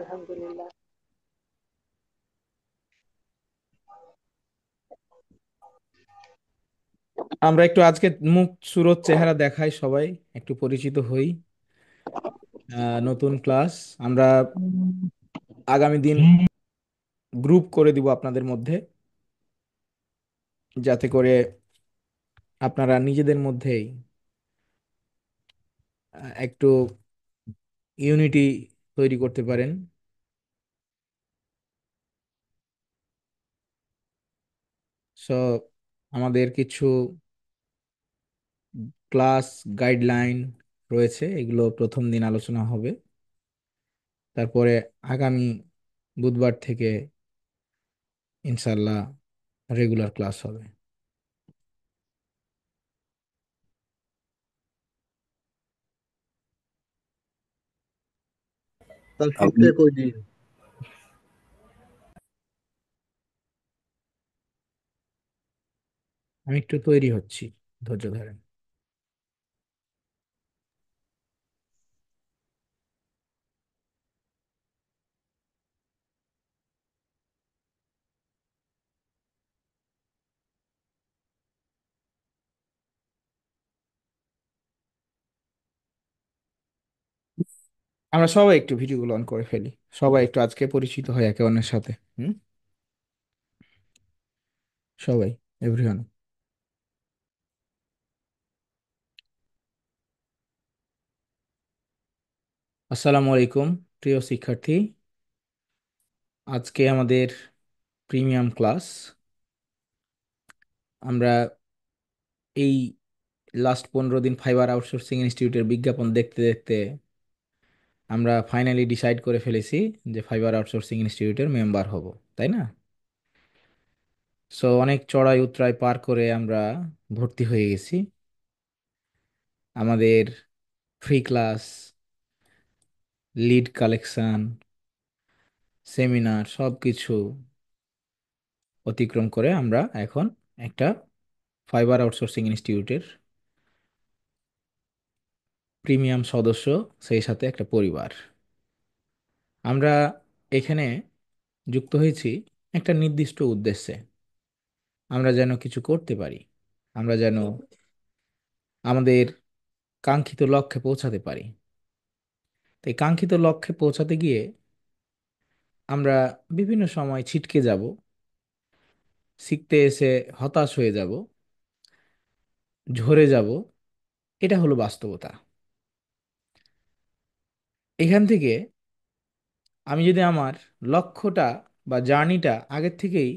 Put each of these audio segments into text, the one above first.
আলহামদুলিল্লাহ। আমরা একটু আজকে মুখ সুরত চেহারা দেখাই, সবাই একটু পরিচিত হই। নতুন ক্লাস। আমরা আগামী দিন গ্রুপ করে দিব আপনাদের মধ্যে, যাতে করে আপনারা নিজেদের মধ্যেই একটু ইউনিটি তৈরি করতে পারেন। সো আমাদের কিছু ক্লাস গাইডলাইন রয়েছে, এগুলো প্রথম দিন আলোচনা হবে। তারপরে আগামী বুধবার থেকে ইনশাল্লাহ রেগুলার ক্লাস হবে। কাল আপনি শিফটে কই দিন? আমি একটু তৈরি হচ্ছি, ধৈর্য ধরেন। আমরা সবাই একটু ভিডিওগুলো অন করে ফেলি, সবাই একটু আজকে পরিচিত হয় একে অন্যের সাথে। হুম, সবাই, এভরিওয়ান। আসসালামু আলাইকুম প্রিয় শিক্ষার্থী। আজকে আমাদের প্রিমিয়াম ক্লাস। আমরা এই লাস্ট 15 দিন ফাইবার আউটসোর্সিং ইনস্টিটিউটের বিজ্ঞাপন দেখতে দেখতে আমরা ফাইনালি ডিসাইড করে ফেলেছি যে ফাইবার আউটসোর্সিং ইনস্টিটিউটের মেম্বার হব, তাই না? সো অনেক চড়াই উতরাই পার করে আমরা ভর্তি হয়ে গেছি। আমাদের free class, lead collection, seminar সব কিছু অতিক্রম করে আমরা এখন একটা ফাইবার আউটসোর্সিং ইনস্টিটিউটের প্রিমিয়াম সদস্য, সেই সাথে একটা পরিবার। আমরা এখানে যুক্ত হয়েছি একটা নির্দিষ্ট উদ্দেশ্যে। আমরা যেন কিছু করতে পারি, আমরা যেন আমাদের কাঙ্ক্ষিত লক্ষ্যে পৌঁছাতে পারি। তাই কাঙ্ক্ষিত লক্ষ্যে পৌঁছাতে গিয়ে আমরা বিভিন্ন সময় ছিটকে যাব, শিখতে এসে হতাশ হয়ে যাব, ঝরে যাব। এটা হলো বাস্তবতা। এখান থেকে আমি যদি আমার লক্ষ্যটা বা জার্নিটা আগের থেকেই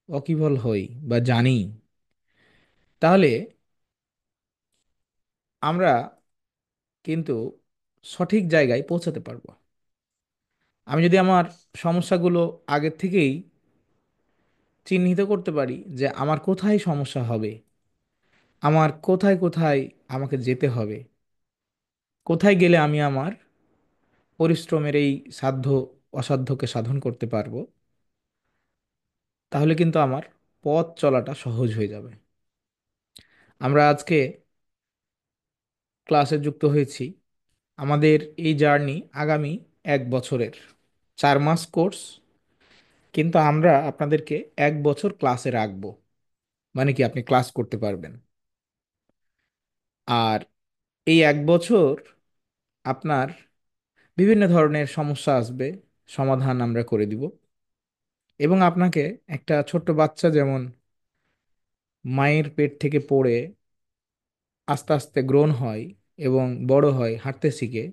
ওয়াকিবল হই বা জানি, তাহলে আমরা কিন্তু সঠিক জায়গায় পৌঁছাতে পারবো। আমি যদি আমার সমস্যাগুলো আগের থেকেই চিহ্নিত করতে পারি যে আমার কোথায় সমস্যা হবে, আমার কোথায় কোথায় আমাকে যেতে হবে, কোথায় গেলে আমি আমার পরিশ্রমের এই সাধ্য অসাধ্যকে সাধন করতে পারবো, তাহলে কিন্তু আমার পথ চলাটা সহজ হয়ে যাবে। আমরা আজকে ক্লাসে যুক্ত হয়েছি। আমাদের এই জার্নি আগামী 1 বছরের, 4 মাস কোর্স, কিন্তু আমরা আপনাদেরকে 1 বছর ক্লাসে রাখবো। মানে কি, আপনি ক্লাস করতে পারবেন। আর এই 1 বছর আপনার বিভিন্ন ধরনের সমস্যা আসবে, সমাধান আমরা করে দিব। এবং আপনাকে একটা ছোট্ট বাচ্চা যেমন মায়ের পেট থেকে পড়ে আস্তে আস্তে গ্রোন হয় এবং বড় হয়, হাঁটতে শিখে,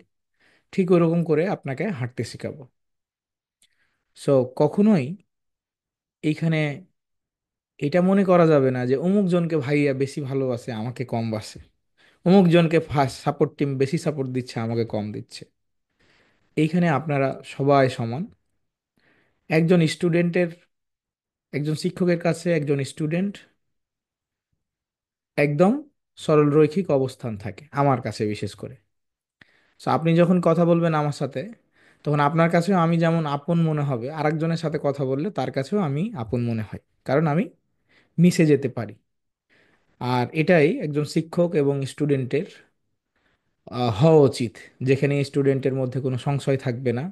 ঠিক ওরকম করে আপনাকে হাঁটতে শেখাবো। সো কখনোই এইখানে এটা মনে করা যাবে না যে অমুক জনকে ভাইয়া বেশি ভালোবাসে, আমাকে কম বাসে, অমুক জনকে ফার্স্ট সাপোর্ট টিম বেশি সাপোর্ট দিচ্ছে, আমাকে কম দিচ্ছে। এইখানে আপনারা সবাই সমান। একজন স্টুডেন্টের, একজন শিক্ষকের কাছে একজন স্টুডেন্ট একদম সরলরৈখিক অবস্থান থাকে, আমার কাছে বিশেষ করে। সো আপনি যখন কথা বলবেন আমার সাথে, তখন আপনার কাছেও আমি যেমন আপন মনে হবে, আরেকজনের সাথে কথা বললে তার কাছেও আমি আপন মনে হয়, কারণ আমি মিশে যেতে পারি। আর এটাই একজন শিক্ষক এবং স্টুডেন্টের হওয়া উচিত, যেখানে স্টুডেন্টের মধ্যে কোনো সংশয় থাকবে না,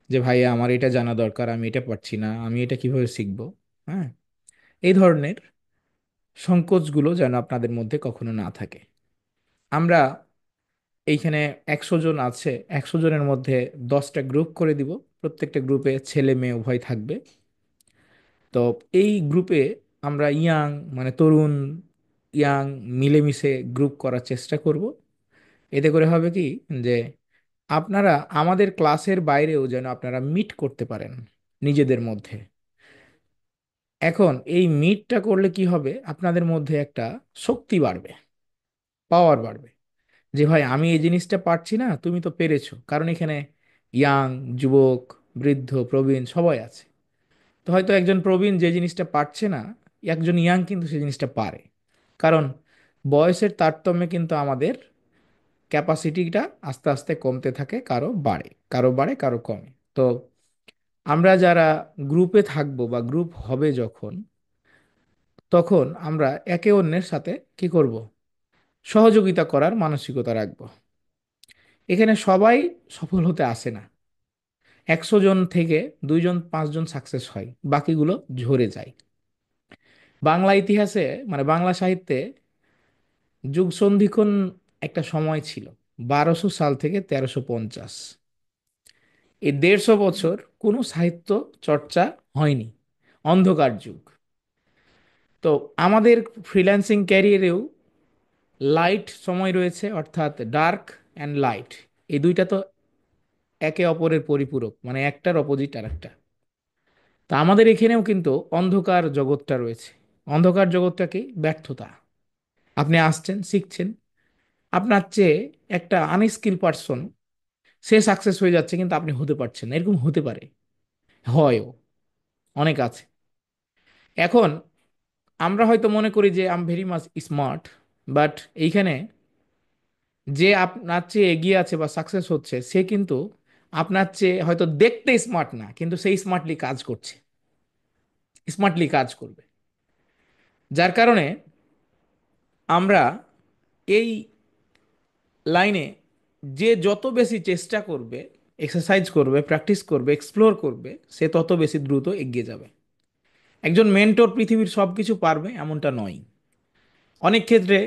যে ভাইয়া আমার এটা জানা দরকার, আমি এটা পারছি না, আমি এটা কিভাবে শিখবো। হ্যাঁ, এই ধরনের সংকোচগুলো যেন আপনাদের মধ্যে কখনো না থাকে। আমরা এইখানে 100 জন আছে, 100 জনের মধ্যে 10টা গ্রুপ করে দিব। প্রত্যেকটা গ্রুপে ছেলে মেয়ে উভয় থাকবে। তো এই গ্রুপে আমরা ইয়াং, মানে তরুণ, ইয়াং মিলেমিশে গ্রুপ করার চেষ্টা করব। এতে করে হবে কি, যে আপনারা আমাদের ক্লাসের বাইরেও যেন আপনারা মিট করতে পারেন নিজেদের মধ্যে। এখন এই মিটটা করলে কি হবে, আপনাদের মধ্যে একটা শক্তি বাড়বে, পাওয়ার বাড়বে, যে ভাই আমি এই জিনিসটা পারছি না, তুমি তো পেরেছো। কারণ এখানে ইয়াং, যুবক, বৃদ্ধ, প্রবীণ সবাই আছে। তো হয়তো একজন প্রবীণ যে জিনিসটা পারছে না, একজন ইয়াং কিন্তু সেই জিনিসটা পারে। কারণ বয়সের তারতম্যে কিন্তু আমাদের ক্যাপাসিটিটা আস্তে আস্তে কমতে থাকে, কারো বাড়ে, কারো বাড়ে, কারো কমে। তো আমরা যারা গ্রুপে থাকবো বা গ্রুপ হবে যখন, তখন আমরা একে অন্যের সাথে কি করব, সহযোগিতা করার মানসিকতা রাখবো। এখানে সবাই সফল হতে আসে না। 100 জন থেকে 2 জন 5 জন সাকসেস হয়, বাকিগুলো ঝরে যায়। বাংলা ইতিহাসে, মানে বাংলা সাহিত্যে যুগ সন্ধিক্ষণ একটা সময় ছিল, 1200 সাল থেকে 1350। এই 150 বছর কোনো সাহিত্য চর্চা হয়নি, অন্ধকার যুগ। তো আমাদের ফ্রিল্যান্সিং ক্যারিয়ারেও লাইট সময় রয়েছে, অর্থাৎ ডার্ক অ্যান্ড লাইট, এই দুইটা তো একে অপরের পরিপূরক, মানে একটার অপোজিট আর একটা। তা আমাদের এখানেও কিন্তু অন্ধকার জগৎটা রয়েছে। অন্ধকার জগৎটা কি, ব্যর্থতা। আপনি আসছেন, শিখছেন, আপনার চেয়ে একটা আনস্কিল পারসন সে সাকসেস হয়ে যাচ্ছে, কিন্তু আপনি হতে পারছেন না, এরকম হতে পারে, হয়ও, অনেক আছে। এখন আমরা হয়তো মনে করি যে আম ভেরি মাচ স্মার্ট, বাট এইখানে যে আপনার চেয়ে এগিয়ে আছে বা সাকসেস হচ্ছে, সে কিন্তু আপনার চেয়ে হয়তো দেখতে স্মার্ট না, কিন্তু সেই স্মার্টলি কাজ করছে, স্মার্টলি কাজ করবে। যার কারণে আমরা এই লাইনে যে যত বেশি চেষ্টা করবে, এক্সারসাইজ করবে, প্র্যাকটিস করবে, এক্সপ্লোর করবে, সে তত বেশি দ্রুত এগিয়ে যাবে। একজন মেন্টর পৃথিবীর সব কিছু পারবে এমনটা নয়। অনেক ক্ষেত্রে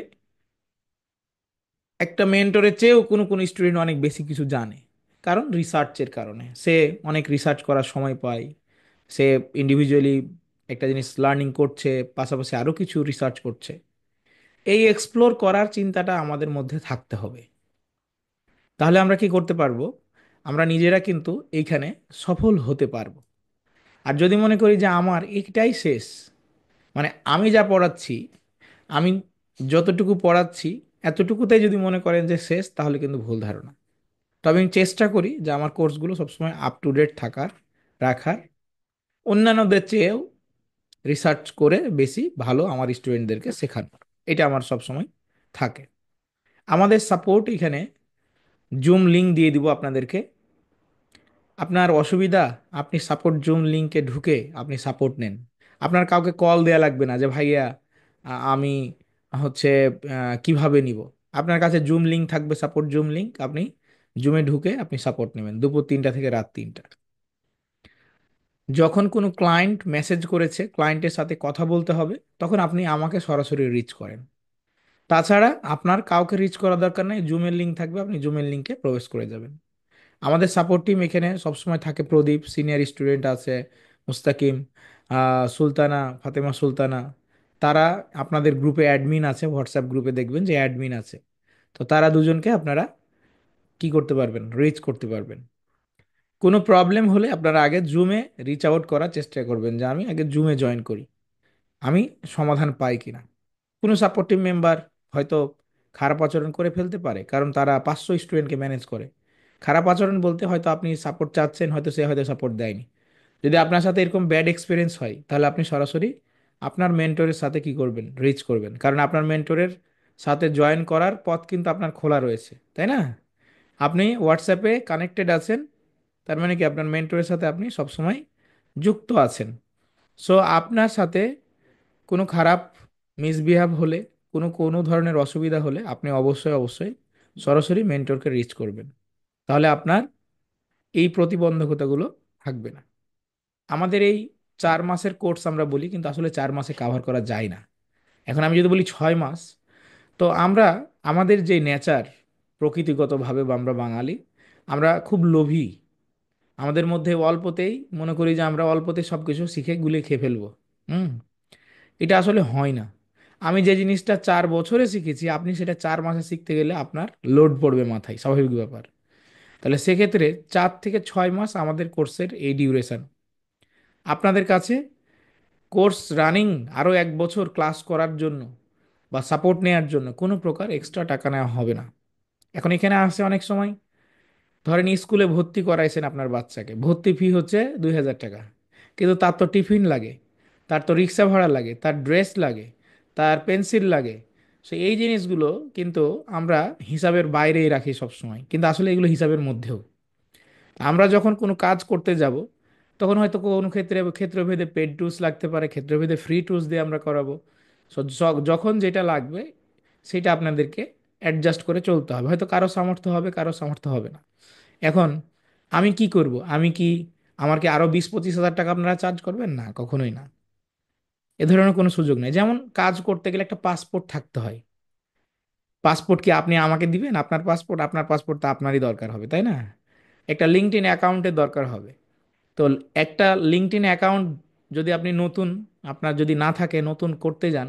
একটা মেন্টরের চেয়েও কোনো কোনো স্টুডেন্ট অনেক বেশি কিছু জানে, কারণ রিসার্চের কারণে সে অনেক রিসার্চ করার সময় পায়। সে ইন্ডিভিজুয়ালি একটা জিনিস লার্নিং করছে, পাশাপাশি আরও কিছু রিসার্চ করছে। এই এক্সপ্লোর করার চিন্তাটা আমাদের মধ্যে থাকতে হবে। তাহলে আমরা কি করতে পারবো, আমরা নিজেরা কিন্তু এইখানে সফল হতে পারবো। আর যদি মনে করি যে আমার এটাই শেষ, মানে আমি যা পড়াচ্ছি, আমি যতটুকু পড়াচ্ছি এতটুকুতেই যদি মনে করেন যে শেষ, তাহলে কিন্তু ভুল ধারণা। তবে আমি চেষ্টা করি যে আমার কোর্সগুলো সবসময় আপ টু ডেট থাকার, রাখার, অন্যান্যদের চেয়েও রিসার্চ করে বেশি ভালো আমার স্টুডেন্টদেরকে শেখানোর। এটা আমার সবসময় থাকে। আমাদের সাপোর্ট এখানে জুম লিংক দিয়ে দিব আপনাদেরকে। আপনার অসুবিধা, আপনি সাপোর্ট জুম লিংকে ঢুকে আপনি সাপোর্ট নেন। আপনার কাউকে কল দেয়া লাগবে না যে ভাইয়া আমি হচ্ছে কিভাবে নিব। আপনার কাছে জুম লিংক থাকবে, সাপোর্ট জুম লিংক, আপনি জুমে ঢুকে আপনি সাপোর্ট নেবেন দুপুর 3টা থেকে রাত 3টা। যখন কোনো ক্লায়েন্ট মেসেজ করেছে, ক্লায়েন্টের সাথে কথা বলতে হবে, তখন আপনি আমাকে সরাসরি রিচ করেন। তাছাড়া আপনার কাউকে রিচ করার দরকার নেই, জুমের লিংক থাকবে, আপনি জুমের লিংকে প্রবেশ করে যাবেন। আমাদের সাপোর্ট টিম এখানে সবসময় থাকে। প্রদীপ সিনিয়র স্টুডেন্ট আছে, মুস্তাকিম, সুলতানা, ফাতেমা সুলতানা, তারা আপনাদের গ্রুপে অ্যাডমিন আছে, হোয়াটসঅ্যাপ গ্রুপে দেখবেন যে অ্যাডমিন আছে। তো তারা দুজনকে আপনারা কি করতে পারবেন, রিচ করতে পারবেন। কোনো প্রবলেম হলে আপনারা আগে জুমে রিচ আউট করার চেষ্টা করবেন, যে আমি আগে জুমে জয়েন করি, আমি সমাধান পাই কিনা। কোনো সাপোর্টিভ মেম্বার হয়তো খারাপ আচরণ করে ফেলতে পারে, কারণ তারা 500 স্টুডেন্টকে ম্যানেজ করে। খারাপ আচরণ বলতে হয়তো আপনি সাপোর্ট চাচ্ছেন, হয়তো সে হয়তো সাপোর্ট দেয়নি। যদি আপনার সাথে এরকম ব্যাড এক্সপিরিয়েন্স হয়, তাহলে আপনি সরাসরি আপনার মেন্টরের সাথে কি করবেন, রিচ করবেন। কারণ আপনার মেন্টরের সাথে জয়েন করার পথ কিন্তু আপনার খোলা রয়েছে, তাই না? আপনি হোয়াটসঅ্যাপে কানেক্টেড আছেন, তার মানে কি আপনার মেন্টরের সাথে আপনি সবসময় যুক্ত আছেন। সো আপনার সাথে কোনো খারাপ মিসবিহেভ হলে, কোনো কোনো ধরনের অসুবিধা হলে, আপনি অবশ্যই অবশ্যই সরাসরি মেন্টরকে রিচ করবেন। তাহলে আপনার এই প্রতিবন্ধকতাগুলো থাকবে না। আমাদের এই 4 মাসের কোর্স আমরা বলি, কিন্তু আসলে 4 মাসে কাভার করা যায় না। এখন আমি যদি বলি 6 মাস, তো আমরা, আমাদের যে নেচার, প্রকৃতিগতভাবে বা আমরা বাঙালি, আমরা খুব লোভী। আমাদের মধ্যে অল্পতেই মনে করি যে আমরা অল্পতে সব কিছু শিখে গুলিয়ে খেয়ে ফেলবো। হুম। এটা আসলে হয় না। আমি যে জিনিসটা 4 বছরে শিখেছি, আপনি সেটা 4 মাসে শিখতে গেলে আপনার লোড পড়বে মাথায়, স্বাভাবিক ব্যাপার। তাহলে সেক্ষেত্রে 4 থেকে 6 মাস আমাদের কোর্সের এই ডিউরেশন। আপনাদের কাছে কোর্স রানিং আরও 1 বছর ক্লাস করার জন্য বা সাপোর্ট নেওয়ার জন্য কোনো প্রকার এক্সট্রা টাকা নেওয়া হবে না। এখন এখানে আসে অনেক সময়, ধরেন স্কুলে ভর্তি করাইছেন আপনার বাচ্চাকে, ভর্তি ফি হচ্ছে 2,000 টাকা, কিন্তু তার তো টিফিন লাগে, তার তো রিক্সা ভাড়া লাগে, তার ড্রেস লাগে, তার পেন্সিল লাগে। সো এই জিনিসগুলো কিন্তু আমরা হিসাবের বাইরেই রাখি সব সময়, কিন্তু আসলে এগুলো হিসাবের মধ্যেও। আমরা যখন কোনো কাজ করতে যাব, তখন হয়তো কোনো ক্ষেত্রে ক্ষেত্রভেদে পেড টুলস লাগতে পারে, ক্ষেত্রভেদে ফ্রি টুলস দিয়ে আমরা করাবো। সো যখন যেটা লাগবে সেটা আপনাদেরকে অ্যাডজাস্ট করে চলতে হবে। হয়তো কারো সামর্থ্য হবে, কারো সামর্থ্য হবে না। এখন আমি কি করব? আমি কি, আমার কি আরো 20-25 হাজার টাকা আপনারা চার্জ করবেন? না, কখনোই না। এ ধরনের কোনো সুযোগ নেই। যেমন কাজ করতে গেলে একটা পাসপোর্ট থাকতে হয়। পাসপোর্ট কি আপনি আমাকে দিবেন? আপনার পাসপোর্ট, আপনার পাসপোর্ট তো আপনারই দরকার হবে, তাই না? একটা লিঙ্কডইন অ্যাকাউন্টের দরকার হবে। তো একটা লিঙ্কডইন অ্যাকাউন্ট যদি আপনি নতুন, আপনার যদি না থাকে, নতুন করতে যান,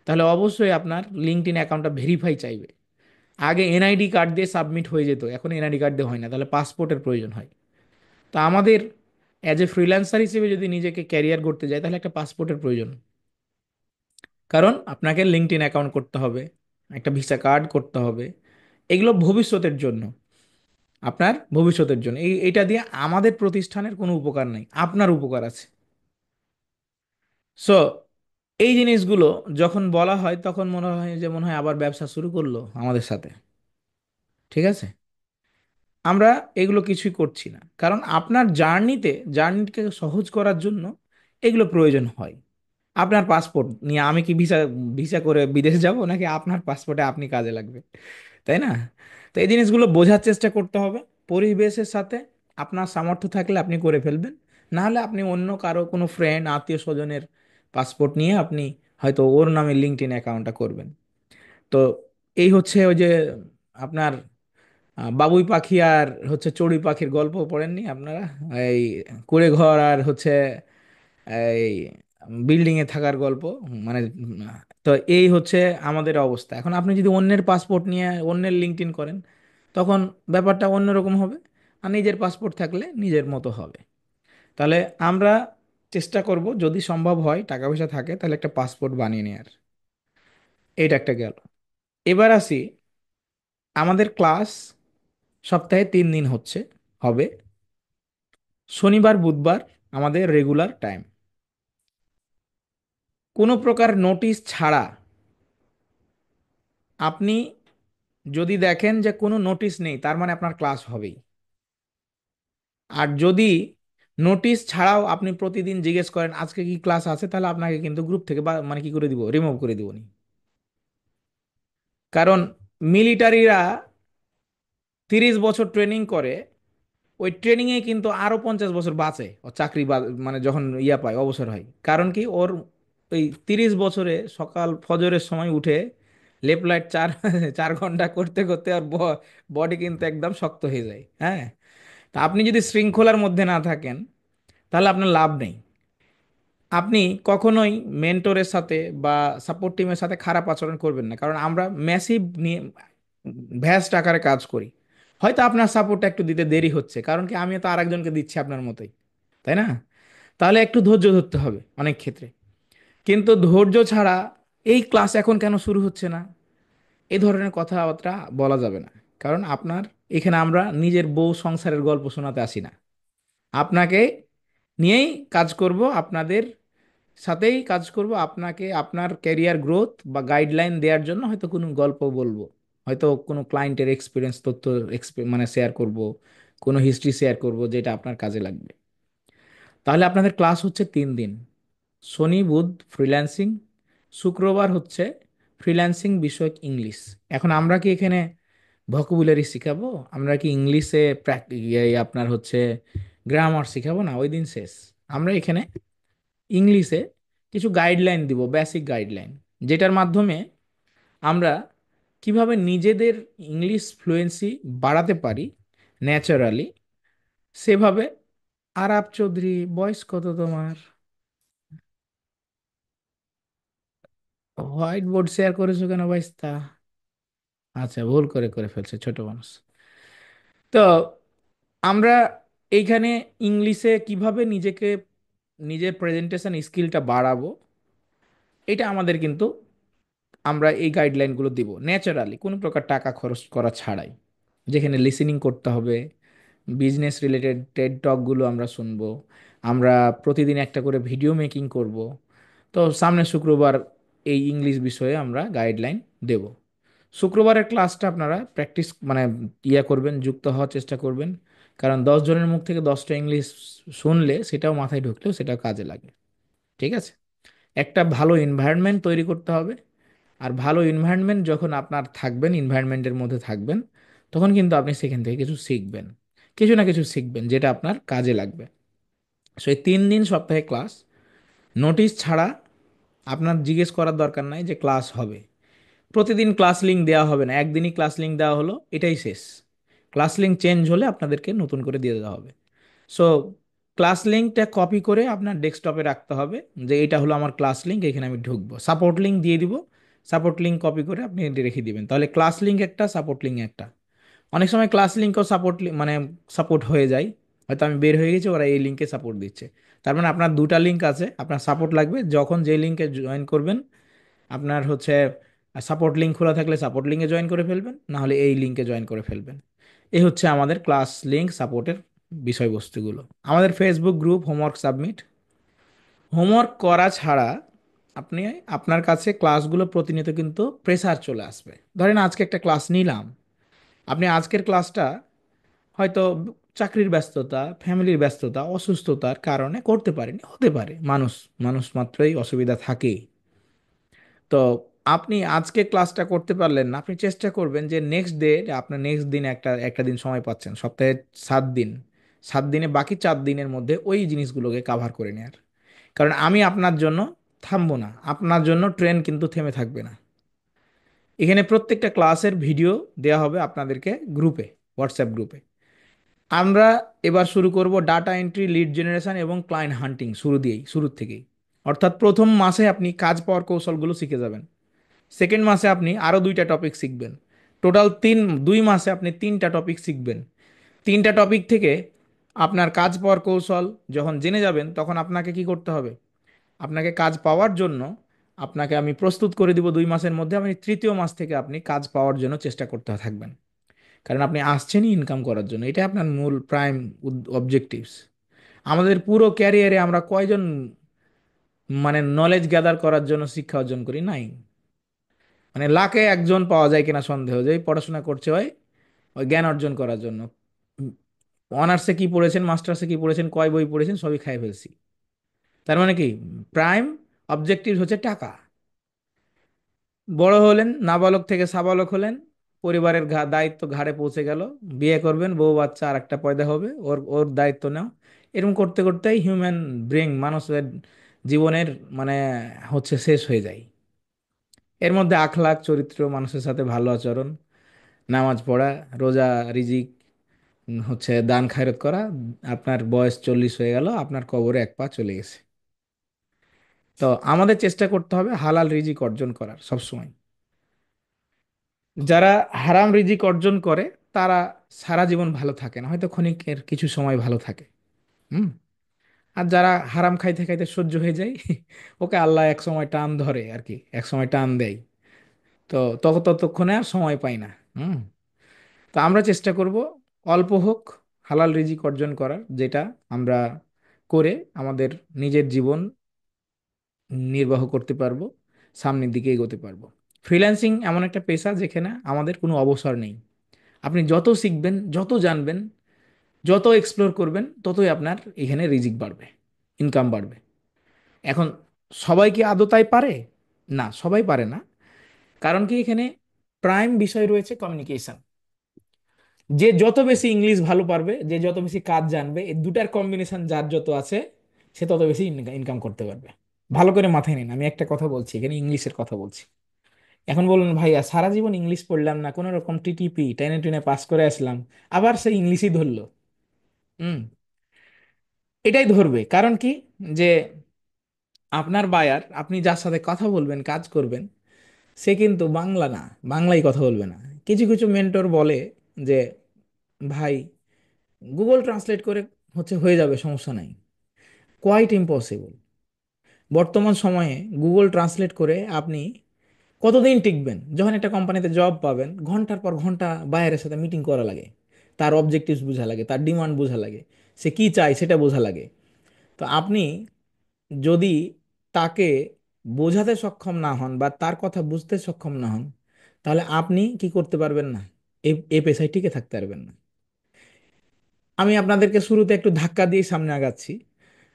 তাহলে অবশ্যই আপনার লিঙ্কডইন অ্যাকাউন্টটা ভেরিফাই চাইবে। আগে এনআইডি কার্ড দিয়ে সাবমিট হয়ে যেত, এখন এনআইডি কার্ড দিয়ে হয় না, তাহলে পাসপোর্টের প্রয়োজন হয়। তো আমাদের অ্যাজ এ ফ্রিল্যান্সার হিসেবে যদি নিজেকে ক্যারিয়ার করতে যায়, তাহলে একটা পাসপোর্টের প্রয়োজন। কারণ আপনাকে লিঙ্কডইন অ্যাকাউন্ট করতে হবে, একটা ভিসা কার্ড করতে হবে। এগুলো ভবিষ্যতের জন্য, আপনার ভবিষ্যতের জন্য। এইটা দিয়ে আমাদের প্রতিষ্ঠানের কোনো উপকার নাই, আপনার উপকার আছে। সো এই জিনিসগুলো যখন বলা হয়, তখন মনে হয় যে মনে হয় আবার ব্যবসা শুরু করলো আমাদের সাথে। ঠিক আছে, আমরা এগুলো কিছুই করছি না, কারণ আপনার জার্নিকে সহজ করার জন্য এগুলো প্রয়োজন হয়। আপনার পাসপোর্ট নিয়ে আমি কি ভিসা ভিসা করে বিদেশ যাব, নাকি আপনার পাসপোর্টে আপনি কাজে লাগবে? তাই না? তো এই জিনিসগুলো বোঝার চেষ্টা করতে হবে। পরিবেশের সাথে আপনার সামর্থ্য থাকলে আপনি করে ফেলবেন, না হলে আপনি অন্য কারো, কোনো ফ্রেন্ড আত্মীয় স্বজনের পাসপোর্ট নিয়ে আপনি হয়তো ওর নামে লিঙ্কডইন অ্যাকাউন্টটা করবেন। তো এই হচ্ছে ওই যে আপনার বাবুই পাখি আর হচ্ছে চড়ুই পাখির গল্প পড়েননি আপনারা? এই কুঁড়ে ঘর আর হচ্ছে এই বিল্ডিং এ থাকার গল্প। মানে তো এই হচ্ছে আমাদের অবস্থা। এখন আপনি যদি অন্যের পাসপোর্ট নিয়ে অন্যের লিঙ্কডইন করেন, তখন ব্যাপারটা অন্যরকম হবে। আর নিজের পাসপোর্ট থাকলে নিজের মতো হবে। তাহলে আমরা চেষ্টা করব, যদি সম্ভব হয়, টাকা পয়সা থাকে, তাহলে একটা পাসপোর্ট বানিয়ে নেওয়ার। এইটা একটা গেল। এবার আসি, আমাদের ক্লাস সপ্তাহে 3 দিন হবে। শনিবার বুধবার আমাদের রেগুলার টাইম। কোনো প্রকার নোটিশ ছাড়া, আপনি যদি দেখেন যে কোনো নোটিশ নেই, তার মানে আপনার ক্লাস হবেই। আর যদি নোটিশ ছাড়াও আপনি প্রতিদিন জিজ্ঞেস করেন আজকে কি ক্লাস আছে, তাহলে আপনাকে কিন্তু গ্রুপ থেকে বা মানে কি করে দিব, রিমুভ করে দিব নি। কারণ মিলিটারিরা 30 বছর ট্রেনিং করে, ওই ট্রেনিংয়ে কিন্তু আরো 50 বছর বাঁচে ও চাকরি মানে যখন ইয়া পায়, অবসর হয়। কারণ কি, ওর ওই 30 বছরে সকাল ফজরের সময় উঠে লেফট লাইট চার 4 ঘন্টা করতে করতে ওর বডি কিন্তু একদম শক্ত হয়ে যায়। হ্যাঁ। তা আপনি যদি শৃঙ্খলার মধ্যে না থাকেন, তাহলে আপনার লাভ নেই। আপনি কখনোই মেন্টরের সাথে বা সাপোর্ট টিমের সাথে খারাপ আচরণ করবেন না, কারণ আমরা ম্যাসিভ নিয়ে ভ্যাস্ট আকারে কাজ করি। হয়তো আপনার সাপোর্টটা একটু দিতে দেরি হচ্ছে, কারণ কি আমি তো আরেকজনকে দিচ্ছি আপনার মতোই, তাই না? তাহলে একটু ধৈর্য ধরতে হবে অনেক ক্ষেত্রে। কিন্তু ধৈর্য ছাড়া এই ক্লাস এখন কেন শুরু হচ্ছে না, এই ধরনের কথাবার্তা বলা যাবে না। কারণ আপনার এখানে আমরা নিজের বউ সংসারের গল্প শোনাতে আসি না। আপনাকে নিয়েই কাজ করব, আপনাদের সাথেই কাজ করব। আপনাকে আপনার ক্যারিয়ার গ্রোথ বা গাইডলাইন দেওয়ার জন্য হয়তো কোনো গল্প বলবো, হয়তো কোনো ক্লায়েন্টের এক্সপিরিয়েন্স তথ্য মানে শেয়ার করব, কোনো হিস্ট্রি শেয়ার করব যেটা আপনার কাজে লাগবে। তাহলে আপনাদের ক্লাস হচ্ছে 3 দিন। শনি বুধ ফ্রিল্যান্সিং, শুক্রবার হচ্ছে ফ্রিল্যান্সিং বিষয়ক ইংলিশ। এখন আমরা কি এখানে ভোকাবুলারি শিখাবো? আমরা কি ইংলিশে আপনার হচ্ছে গ্রামার শিখাবো? না, ওই দিন শেষ। আমরা এখানে ইংলিশে কিছু গাইডলাইন দিব, বেসিক গাইডলাইন, যেটার মাধ্যমে আমরা কিভাবে নিজেদের ইংলিশ ফ্লুয়েন্সি বাড়াতে পারি ন্যাচারালি, সেভাবে। আরাপ চৌধুরী, বয়স কত তোমার? হোয়াইট বোর্ড শেয়ার করেছো কেন ভাইস্তা? আচ্ছা, ভুল করে করে ফেলছে ছোট মানুষ। তো আমরা এইখানে ইংলিশে কিভাবে নিজের প্রেজেন্টেশন স্কিলটা বাড়াবো, এটা আমাদের কিন্তু, আমরা এই গাইডলাইনগুলো দিব ন্যাচারালি, কোনো প্রকার টাকা খরচ করা ছাড়াই। যেখানে লিসেনিং করতে হবে, বিজনেস রিলেটেড টেড টকগুলো আমরা শুনবো, আমরা প্রতিদিন একটা করে ভিডিও মেকিং করব। তো সামনের শুক্রবার এই ইংলিশ বিষয়ে আমরা গাইডলাইন দেব। শুক্রবারের ক্লাসটা আপনারা প্র্যাকটিস মানে করবেন, যুক্ত হওয়ার চেষ্টা করবেন। কারণ 10 জনের মুখ থেকে 10টা ইংলিশ শুনলে সেটাও মাথায় ঢুকলেও সেটাও কাজে লাগে। ঠিক আছে? একটা ভালো এনভায়রনমেন্ট তৈরি করতে হবে। আর ভালো এনভায়রনমেন্ট যখন আপনার থাকবেন, এনভায়রনমেন্টের মধ্যে থাকবেন, তখন কিন্তু আপনি সেখান থেকে কিছু শিখবেন, কিছু না কিছু শিখবেন যেটা আপনার কাজে লাগবে। সেই 3 দিন সপ্তাহে ক্লাস, নোটিশ ছাড়া। আপনার জিজ্ঞেস করার দরকার নাই যে ক্লাস হবে। প্রতিদিন ক্লাস লিঙ্ক দেওয়া হবে না, একদিনই ক্লাস লিঙ্ক দেওয়া হলো, এটাই শেষ। ক্লাস লিঙ্ক চেঞ্জ হলে আপনাদেরকে নতুন করে দিয়ে দেওয়া হবে। সো ক্লাস লিঙ্কটা কপি করে আপনার ডেস্কটপে রাখতে হবে, যে এটা হলো আমার ক্লাস লিঙ্ক, এখানে আমি ঢুকবো, সাপোর্ট লিঙ্ক দিয়ে দিব। সাপোর্ট লিঙ্ক কপি করে আপনি রেখে দিবেন, তাহলে ক্লাস লিঙ্ক একটা, সাপোর্ট লিঙ্ক একটা। অনেক সময় ক্লাস লিঙ্কও মানে সাপোর্ট হয়ে যায়। হয়তো আমি বের হয়ে গেছি, ওরা এই লিঙ্কে সাপোর্ট দিচ্ছে। তার মানে আপনার দুটা লিঙ্ক আছে, আপনার সাপোর্ট লাগবে যখন যে লিঙ্কে জয়েন করবেন। আপনার হচ্ছে সাপোর্ট লিঙ্ক খোলা থাকলে সাপোর্ট লিঙ্কে জয়েন করে ফেলবেন, না হলে এই লিঙ্কে জয়েন করে ফেলবেন। এই হচ্ছে আমাদের ক্লাস লিঙ্ক সাপোর্টের বিষয়বস্তুগুলো। আমাদের Facebook group homework submit, homework করা ছাড়া আপনি, আপনার কাছে ক্লাসগুলো প্রতিনিয়ত কিন্তু প্রেসার চলে আসবে। ধরেন আজকে একটা ক্লাস নিলাম, আপনি আজকের ক্লাসটা হয়তো চাকরির ব্যস্ততা, ফ্যামিলির ব্যস্ততা, অসুস্থতার কারণে করতে পারেনি, হতে পারে, মানুষ মানুষ মাত্রই অসুবিধা থাকেই। তো আপনি আজকে ক্লাসটা করতে পারলেন না, আপনি চেষ্টা করবেন যে নেক্সট ডে, আপনার নেক্সট দিন একটা একটা দিন সময় পাচ্ছেন, সপ্তাহে 7 দিন, 7 দিনে বাকি 4 দিনের মধ্যে ওই জিনিসগুলোকে কাভার করে নেয়ার। কারণ আমি আপনার জন্য থামবো না, আপনার জন্য ট্রেন কিন্তু থেমে থাকবে না। এখানে প্রত্যেকটা ক্লাসের ভিডিও দেওয়া হবে আপনাদেরকে গ্রুপে, হোয়াটসঅ্যাপ গ্রুপে। আমরা এবার শুরু করব ডাটা এন্ট্রি, লিড জেনারেশন এবং ক্লায়েন্ট হান্টিং, শুরু থেকেই। অর্থাৎ প্রথম মাসে আপনি কাজ পাওয়ার কৌশলগুলো শিখে যাবেন। সেকেন্ড মাসে আপনি আরও 2টা টপিক শিখবেন। টোটাল 2 মাসে আপনি 3টা টপিক শিখবেন। 3টা টপিক থেকে আপনার কাজ পাওয়ার কৌশল যখন জেনে যাবেন, তখন আপনাকে কি করতে হবে? আপনাকে কাজ পাওয়ার জন্য আপনাকে আমি প্রস্তুত করে দিব 2 মাসের মধ্যে। আপনি তৃতীয় মাস থেকে আপনি কাজ পাওয়ার জন্য চেষ্টা করতে থাকবেন। কারণ আপনি আসছেনই ইনকাম করার জন্য, এটা আপনার মূল প্রাইম অবজেক্টিভস। আমাদের পুরো ক্যারিয়ারে আমরা কয়জন মানে নলেজ গ্যাদার করার জন্য শিক্ষা অর্জন করি? নাই। মানে লাখে একজন পাওয়া যায় কিনা সন্দেহ, যে এই পড়াশোনা করছে ভাই ওই জ্ঞান অর্জন করার জন্য। অনার্সে কি পড়েছেন, মাস্টার্সে কি পড়েছেন, কয় বই পড়েছেন, সবই খাই ফেলছি। তার মানে কি, প্রাইম অবজেক্টিভ হচ্ছে টাকা। বড় হলেন, নাবালক থেকে সাবালক হলেন, পরিবারের দায়িত্ব ঘাড়ে পৌঁছে গেল, বিয়ে করবেন, বউ বাচ্চা আর একটা পয়দা হবে, ওর ওর দায়িত্ব নাও। এরকম করতে করতেই হিউম্যান ব্রেইন, মানুষের জীবনের মানে হচ্ছে শেষ হয়ে যায়। এর মধ্যে আখলাক, চরিত্র, মানুষের সাথে ভালো আচরণ, নামাজ পড়া, রোজা, রিজিক, হচ্ছে দান খায়রত করা, আপনার বয়স 40 হয়ে গেল, আপনার কবরে এক পা চলে গেছে। তো আমাদের চেষ্টা করতে হবে হালাল রিজিক অর্জন করার সবসময়। যারা হারাম রিজিক অর্জন করে তারা সারা জীবন ভালো থাকে না, হয়তো ক্ষণিকের কিছু সময় ভালো থাকে। হুম। আর যারা হারাম খাইতে খাইতে সহ্য হয়ে যায়, ওকে আল্লাহ এক সময় টান ধরে আর কি, এক সময় টান দেয়। তো ততক্ষণে আর সময় পাই না। হুম। তো আমরা চেষ্টা করব অল্প হোক হালাল রিজিক অর্জন করার, যেটা আমরা করে আমাদের নিজের জীবন নির্বাহ করতে পারবো, সামনের দিকে এগোতে পারবো। ফ্রিল্যান্সিং এমন একটা পেশা যেখানে আমাদের কোনো অবসর নেই। আপনি যত শিখবেন, যত জানবেন, যত এক্সপ্লোর করবেন, ততই আপনার এখানে রিজিক বাড়বে, ইনকাম বাড়বে। এখন সবাই কি আদৌ তাই পারে? না, সবাই পারে না। কারণ কি, এখানে প্রাইম বিষয় রয়েছে কমিউনিকেশন। যে যত বেশি ইংলিশ ভালো পারবে, যে যত বেশি কাজ জানবে, এই দুটার কম্বিনেশন যার যত আছে, সে তত বেশি ইনকাম করতে পারবে। ভালো করে মাথায় নিন, আমি একটা কথা বলছি, এখানে ইংলিশের কথা বলছি। এখন বলুন ভাইয়া, সারা জীবন ইংলিশ পড়লাম না, কোনো রকম টিটিপি টেনে টুনে পাস করে আসলাম, আবার সেই ইংলিশই ধরলো। হুম। এটাই ধরবে, কারণ কি, যে আপনার বায়ার, আপনি যার সাথে কথা বলবেন, কাজ করবেন, সে কিন্তু বাংলা না, বাংলায় কথা বলবে না। কিছু কিছু মেন্টর বলে যে ভাই, গুগল ট্রান্সলেট করে হয়ে যাবে, সমস্যা নাই। Quite impossible. বর্তমান সময়ে গুগল ট্রান্সলেট করে আপনি কতদিন টিকবেন? যখন একটা কোম্পানিতে জব পাবেন, ঘন্টার পর ঘন্টা বায়ারের সাথে মিটিং করা লাগে, তার অবজেক্টিভস বোঝা লাগে, তার ডিমান্ড বোঝা লাগে, সে কি চায় সেটা বোঝা লাগে। তো আপনি যদি তাকে বোঝাতে সক্ষম না হন বা তার কথা বুঝতে সক্ষম না হন, তাহলে আপনি কি করতে পারবেন না, এ পেশায় টিকে থাকতে পারবেন না। আমি আপনাদেরকে শুরুতে একটু ধাক্কা দিয়ে সামনে আগাচ্ছি,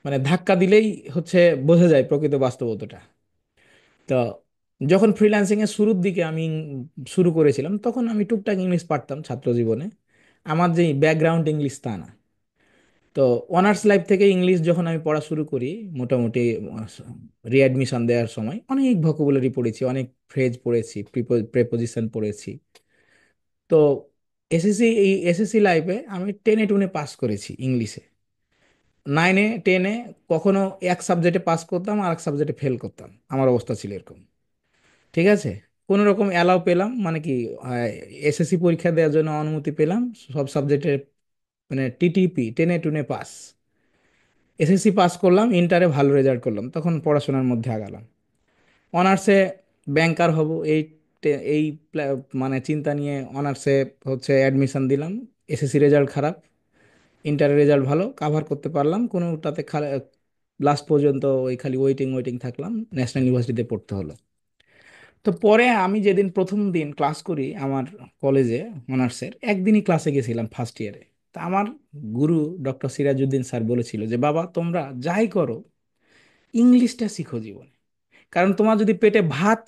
মানে ধাক্কা দিলেই হচ্ছে বোঝা যায় প্রকৃত বাস্তবতাটা। তো যখন ফ্রিল্যান্সিং এর শুরুর দিকে আমি শুরু করেছিলাম, তখন আমি টুকটাক ইংলিশ পারতাম ছাত্র জীবনে। আমার যে ব্যাকগ্রাউন্ড ইংলিশ তা না। তো অনার্স লাইফ থেকে ইংলিশ যখন আমি পড়া শুরু করি, মোটামুটি রিঅ্যাডমিশন দেওয়ার সময় অনেক ভোকাবুলারি পড়েছি, অনেক ফ্রেজ পড়েছি, প্রেপোজিশন পড়েছি। তো এই এসএসসি লাইফে আমি টেনে টুনে পাস করেছি ইংলিশে। নাইনে টেনে কখনো এক সাবজেক্টে পাস করতাম আর এক সাবজেক্টে ফেল করতাম, আমার অবস্থা ছিল এরকম। ঠিক আছে। কোনো রকম অ্যালাউ পেলাম, মানে কি, এসএসসি পরীক্ষা দেওয়ার জন্য অনুমতি পেলাম, সব সাবজেক্টে মানে টিটিপি টেনে টুনে পাস। এসএসসি পাস করলাম, ইন্টারে ভালো রেজাল্ট করলাম, তখন পড়াশোনার মধ্যে আগালাম। অনার্সে ব্যাংকার হব, এই মানে চিন্তা নিয়ে অনার্সে অ্যাডমিশন দিলাম। এসএসসি রেজাল্ট খারাপ, ইন্টারের রেজাল্ট ভালো, কাভার করতে পারলাম কোনোটাতে, লাস্ট পর্যন্ত ওই খালি ওয়েটিং ওয়েটিং থাকলাম, ন্যাশনাল ইউনিভার্সিটিতে পড়তে হলো। তো পরে আমি যেদিন প্রথম দিন ক্লাস করি আমার কলেজে, অনার্সের একদিনই ক্লাসে গেছিলাম ফার্স্ট ইয়ারে। তা আমার গুরু ডক্টর সিরাজউদ্দিন স্যার বলেছিল যে বাবা, তোমরা যাই করো, ইংলিশটা শিখো জীবনে। কারণ তোমার যদি পেটে ভাত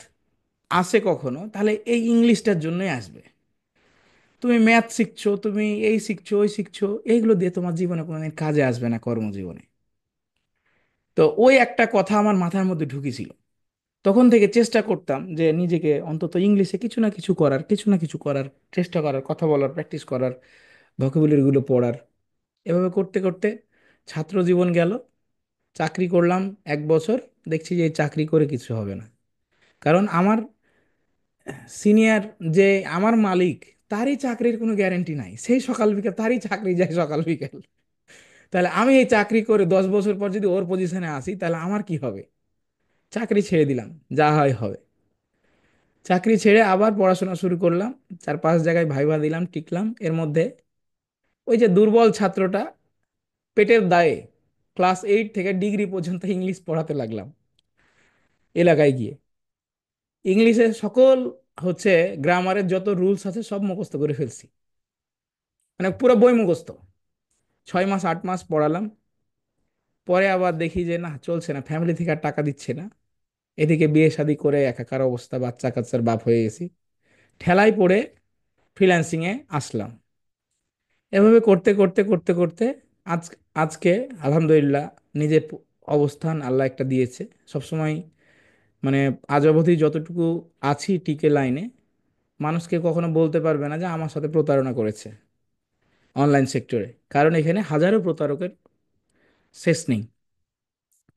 আসে কখনো, তাহলে এই ইংলিশটার জন্যই আসবে। তুমি ম্যাথ শিখছো, তুমি এই শিখছো, ওই শিখছো, এইগুলো দিয়ে তোমার জীবনে কোনোদিন কাজে আসবে না, কর্মজীবনে। তো ওই একটা কথা আমার মাথার মধ্যে ঢুকেছিল। তখন থেকে চেষ্টা করতাম যে নিজেকে অন্তত ইংলিশে কিছু না কিছু করার, কিছু না কিছু করার চেষ্টা করার, কথা বলার প্র্যাকটিস করার, ভোকাবুলারিগুলো পড়ার। এভাবে করতে করতে ছাত্র জীবন গেল, চাকরি করলাম 1 বছর। দেখছি যে এই চাকরি করে কিছু হবে না, কারণ আমার সিনিয়র, যে আমার মালিক, তারই চাকরির কোনো গ্যারান্টি নাই, সেই সকাল বিকেল তারই চাকরি যায় সকাল বিকেল। তাহলে আমি এই চাকরি করে 10 বছর পর যদি ওর পজিশনে আসি, তাহলে আমার কি হবে? চাকরি ছেড়ে দিলাম, যা হয় হবে। চাকরি ছেড়ে আবার পড়াশোনা শুরু করলাম, 4-5 জায়গায় ভাইবা দিলাম, টিকলাম। এর মধ্যে ওই যে দুর্বল ছাত্রটা, পেটের দায়ে ক্লাস 8 থেকে ডিগ্রি পর্যন্ত ইংলিশ পড়াতে লাগলাম এলাকায় গিয়ে। ইংলিশে সকল হচ্ছে গ্রামারের যত রুলস আছে সব মুখস্থ করে ফেলছি, মানে পুরো বই মুখস্থ। 6 মাস 8 মাস পড়ালাম। পরে আবার দেখি যে না, চলছে না, ফ্যামিলি থেকে আর টাকা দিচ্ছে না। এদিকে বিয়ে শাদী করে একাকার অবস্থা, বাচ্চা কাচ্চার বাপ হয়ে গেছি। ঠেলায় পড়ে ফ্রিল্যান্সিং এ আসলাম। এভাবে করতে করতে করতে করতে আজ আজকে আলহামদুলিল্লাহ, নিজের অবস্থান আল্লাহ একটা দিয়েছে। সবসময় মানে আজ অবধি যতটুকু আছি টিকে লাইনে, মানুষকে কখনো বলতে পারবে না যে আমার সাথে প্রতারণা করেছে অনলাইন সেক্টরে, কারণ এখানে হাজারো প্রতারকের শেষ নেই।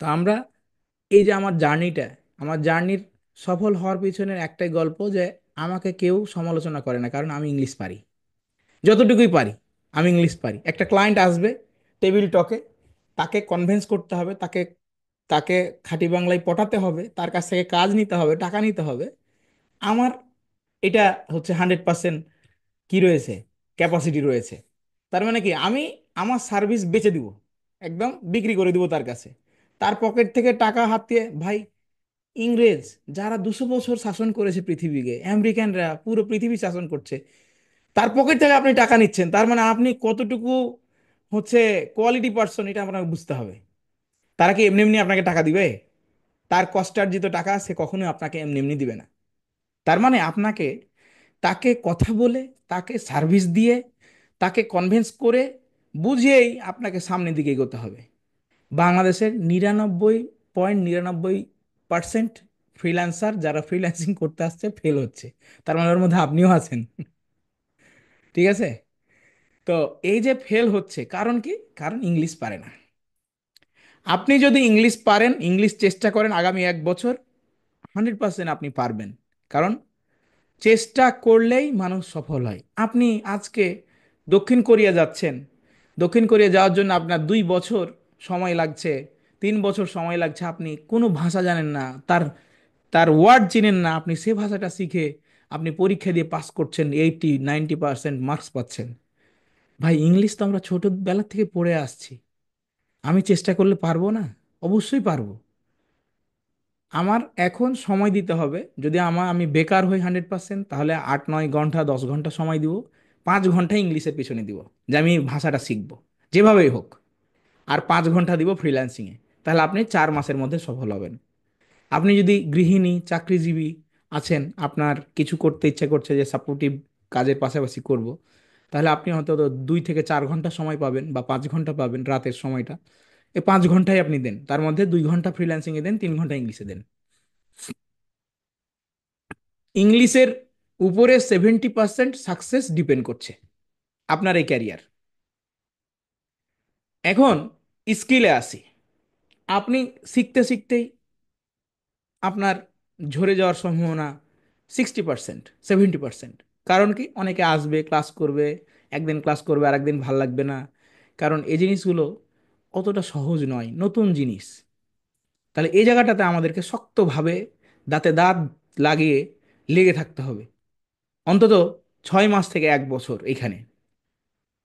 তো আমরা, এই যে আমার জার্নিটা, আমার জার্নির সফল হওয়ার পিছনের একটাই গল্প, যে আমাকে কেউ সমালোচনা করে না, কারণ আমি ইংলিশ পারি, যতটুকুই পারি। আমি ইংলিশ পারি। একটা ক্লায়েন্ট আসবে টেবিল টকে, তাকে কনভিন্স করতে হবে, তাকে তাকে খাঁটি বাংলায় পটাতে হবে, তার কাছ থেকে কাজ নিতে হবে, টাকা নিতে হবে। আমার এটা 100% কি রয়েছে, ক্যাপাসিটি রয়েছে। তার মানে কি, আমি আমার সার্ভিস বেচে দিব, একদম বিক্রি করে দিব তার কাছে। তার পকেট থেকে টাকা হাতিয়ে, ভাই, ইংরেজ যারা 200 বছর শাসন করেছে পৃথিবীকে, আমেরিকানরা পুরো পৃথিবী শাসন করছে, তার পকেট থেকে আপনি টাকা নিচ্ছেন, তার মানে আপনি কতটুকু হচ্ছে কোয়ালিটি পার্সন, এটা আপনাকে বুঝতে হবে। তারা কি এমনি এমনি আপনাকে টাকা দিবে? তার কষ্টার্জিত টাকা সে কখনোই আপনাকে এমনি এমনি দিবে না। তার মানে আপনাকে তাকে কথা বলে, তাকে সার্ভিস দিয়ে, তাকে কনভিন্স করে বুঝিয়েই আপনাকে সামনের দিকে এগোতে হবে। বাংলাদেশের 99.99% ফ্রিল্যান্সার যারা ফ্রিল্যান্সিং করতে আসছে ফেল হচ্ছে, তার মানে ওর মধ্যে আপনিও আছেন। ঠিক আছে? তো এই যে ফেল হচ্ছে কারণ কি? কারণ ইংলিশ পারে না। আপনি যদি ইংলিশ পারেন, ইংলিশ চেষ্টা করেন, আগামী 1 বছর 100% আপনি পারবেন। কারণ চেষ্টা করলেই মানুষ সফল হয়। আপনি আজকে দক্ষিণ কোরিয়া যাচ্ছেন, দক্ষিণ কোরিয়া যাওয়ার জন্য আপনার 2 বছর সময় লাগছে, 3 বছর সময় লাগছে, আপনি কোনো ভাষা জানেন না, তার তার ওয়ার্ড চিনেন না, আপনি সে ভাষাটা শিখে আপনি পরীক্ষা দিয়ে পাস করছেন, 80-90% মার্কস পাচ্ছেন। ভাই, ইংলিশ তো আমরা ছোটবেলা থেকে পড়ে আসছি, আমি চেষ্টা করলে পারবো না? অবশ্যই পারবো। আমার এখন সময় দিতে হবে। যদি আমি বেকার হই 100%, তাহলে 8-9 ঘন্টা 10 ঘন্টা সময় দিব, 5 ঘন্টা ইংলিশের পিছনে দিব, যে আমি ভাষাটা শিখবো যেভাবেই হোক। আর 5 ঘন্টা দিব ফ্রিল্যান্সিংয়ে। তাহলে আপনি 4 মাসের মধ্যে সফল হবেন। আপনি যদি গৃহিণী চাকরিজীবী আছেন, আপনার কিছু করতে ইচ্ছা করছে যে সাপোর্টিভ কাজের পাশাপাশি করব, তাহলে আপনি হয়তো 2 থেকে 4 ঘন্টা সময় পাবেন বা 5 ঘন্টা পাবেন রাতের সময়টা। এই 5 ঘন্টায় আপনি দেন, তার মধ্যে 2 ঘন্টা ফ্রিল্যান্সিংয়ে দেন, 3 ঘন্টা ইংলিশে দেন। ইংলিশের উপরে 70% সাকসেস ডিপেন্ড করছে আপনার এই ক্যারিয়ার। এখন স্কিলে আসি। আপনি শিখতে শিখতেই আপনার ঝরে যাওয়ার সম্ভাবনা 60%, 70%। কারণ কি? অনেকে আসবে, ক্লাস করবে, একদিন ক্লাস করবে আর একদিন ভাল লাগবে না। কারণ এই জিনিসগুলো অতটা সহজ নয়, নতুন জিনিস। তাহলে এই জায়গাটাতে আমাদেরকে শক্তভাবে দাঁতে দাঁত লাগিয়ে লেগে থাকতে হবে, অন্তত 6 মাস থেকে 1 বছর। এখানে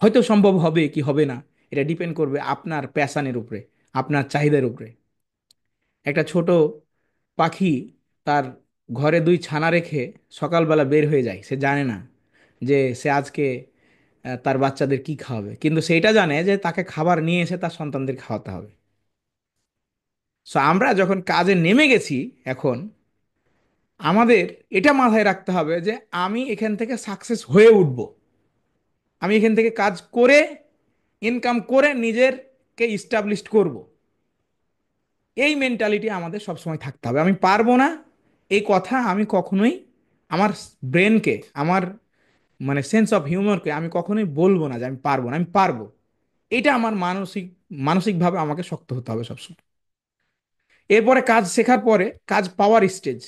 হয়তো সম্ভব হবে কি হবে না, এটা ডিপেন্ড করবে আপনার প্যাশানের উপরে, আপনার চাহিদার উপরে। একটা ছোট পাখি তার ঘরে 2 ছানা রেখে সকালবেলা বের হয়ে যায়, সে জানে না যে সে আজকে তার বাচ্চাদের কি খাওয়াবে, কিন্তু সেইটা জানে যে তাকে খাবার নিয়ে এসে তার সন্তানদের খাওয়াতে হবে। সো আমরা যখন কাজে নেমে গেছি, এখন আমাদের এটা মাথায় রাখতে হবে যে আমি এখান থেকে সাকসেস হয়ে উঠব, আমি এখান থেকে কাজ করে ইনকাম করে নিজেরকে ইস্টাবলিশড করব। এই মেন্টালিটি আমাদের সবসময় থাকতে হবে। আমি পারবো না এই কথা আমি কখনোই আমার ব্রেনকে, আমার মানে সেন্স অফ হিউমারকে আমি কখনোই বলবো না যে আমি পারবো না, আমি পারবো। এটা আমার মানসিকভাবে আমাকে শক্ত হতে হবে সবসময়। এরপরে কাজ শেখার পরে কাজ পাওয়ার স্টেজ,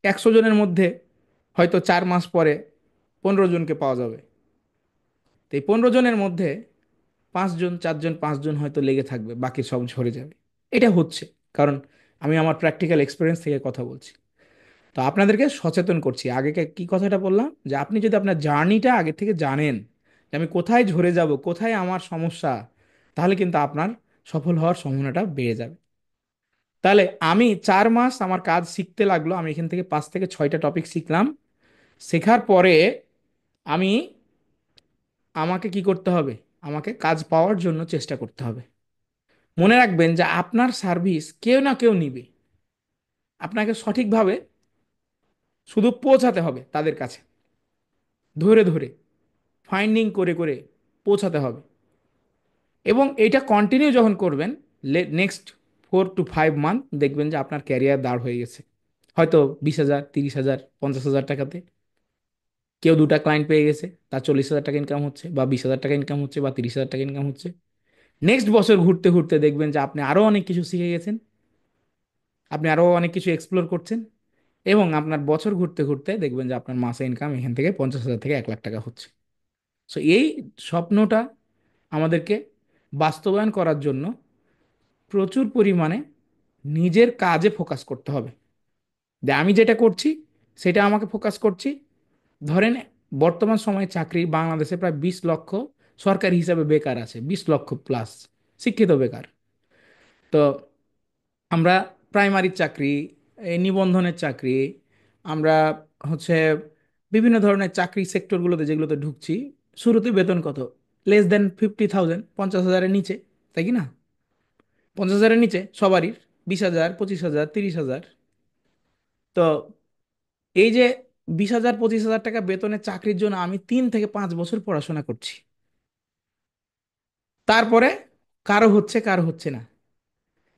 100 জনের মধ্যে হয়তো 4 মাস পরে 15 জনকে পাওয়া যাবে। তো এই 15 জনের মধ্যে 5 জন 4 জন 5 জন হয়তো লেগে থাকবে, বাকি সব ঝরে যাবে। এটা হচ্ছে কারণ আমি আমার প্র্যাকটিক্যাল এক্সপিরিয়েন্স থেকে কথা বলছি। তো আপনাদেরকে সচেতন করছি। আগে কি কথাটা বললাম, যে আপনি যদি আপনার জার্নিটা আগে থেকে জানেন যে আমি কোথায় ঝরে যাব, কোথায় আমার সমস্যা, তাহলে কিন্তু আপনার সফল হওয়ার সম্ভাবনাটা বেড়ে যাবে। তাহলে আমি 4 মাস আমার কাজ শিখতে লাগলো, আমি এখান থেকে 5 থেকে 6টা টপিক শিখলাম। শেখার পরে আমি, আমাকে কি করতে হবে? আমাকে কাজ পাওয়ার জন্য চেষ্টা করতে হবে। মনে রাখবেন যে আপনার সার্ভিস কেউ না কেউ নিবে, আপনাকে সঠিকভাবে শুধু পৌঁছাতে হবে তাদের কাছে, ধরে ধরে ফাইন্ডিং করে করে পৌঁছাতে হবে। এবং এটা কন্টিনিউ যখন করবেন, নেক্সট 4 to 5 মান্থ দেখবেন যে আপনার ক্যারিয়ার দাঁড় হয়ে গেছে, হয়তো 20,000, 30,000, 50,000 টাকাতে। কেউ 2টা ক্লায়েন্ট পেয়ে গেছে, তার 40,000 টাকা ইনকাম হচ্ছে, বা 20,000 টাকা ইনকাম হচ্ছে, বা 30,000 টাকা ইনকাম হচ্ছে। নেক্সট বছর ঘুরতে ঘুরতে দেখবেন যে আপনি আরও অনেক কিছু শিখে গেছেন, আপনি আরও অনেক কিছু এক্সপ্লোর করছেন। এবং আপনার বছর ঘুরতে ঘুরতে দেখবেন যে আপনার মাসে ইনকাম এখান থেকে 50,000 থেকে 1 লাখ টাকা হচ্ছে। সো এই স্বপ্নটা আমাদেরকে বাস্তবায়ন করার জন্য প্রচুর পরিমাণে নিজের কাজে ফোকাস করতে হবে। যে আমি যেটা করছি সেটা আমাকে ফোকাস করছি। ধরেন বর্তমান সময়ে চাকরি বাংলাদেশে প্রায় 20 লক্ষ সরকারি হিসাবে বেকার আছে, 20 লক্ষ প্লাস শিক্ষিত বেকার। তো আমরা প্রাইমারি চাকরি, এই নিবন্ধনের চাকরি, আমরা হচ্ছে বিভিন্ন ধরনের চাকরি সেক্টরগুলোতে যেগুলোতে ঢুকছি, শুরুতে বেতন কত? less than 50,000, 50,000-এর নিচে, তাই কি না? 50,000-এর নিচে সবারই, 20,000, 25,000, 30,000। তো এই যে 20,000, 25,000 টাকা বেতনের চাকরির জন্য আমি 3 থেকে 5 বছর পড়াশোনা করছি, তারপরে কারো হচ্ছে কারো হচ্ছে না।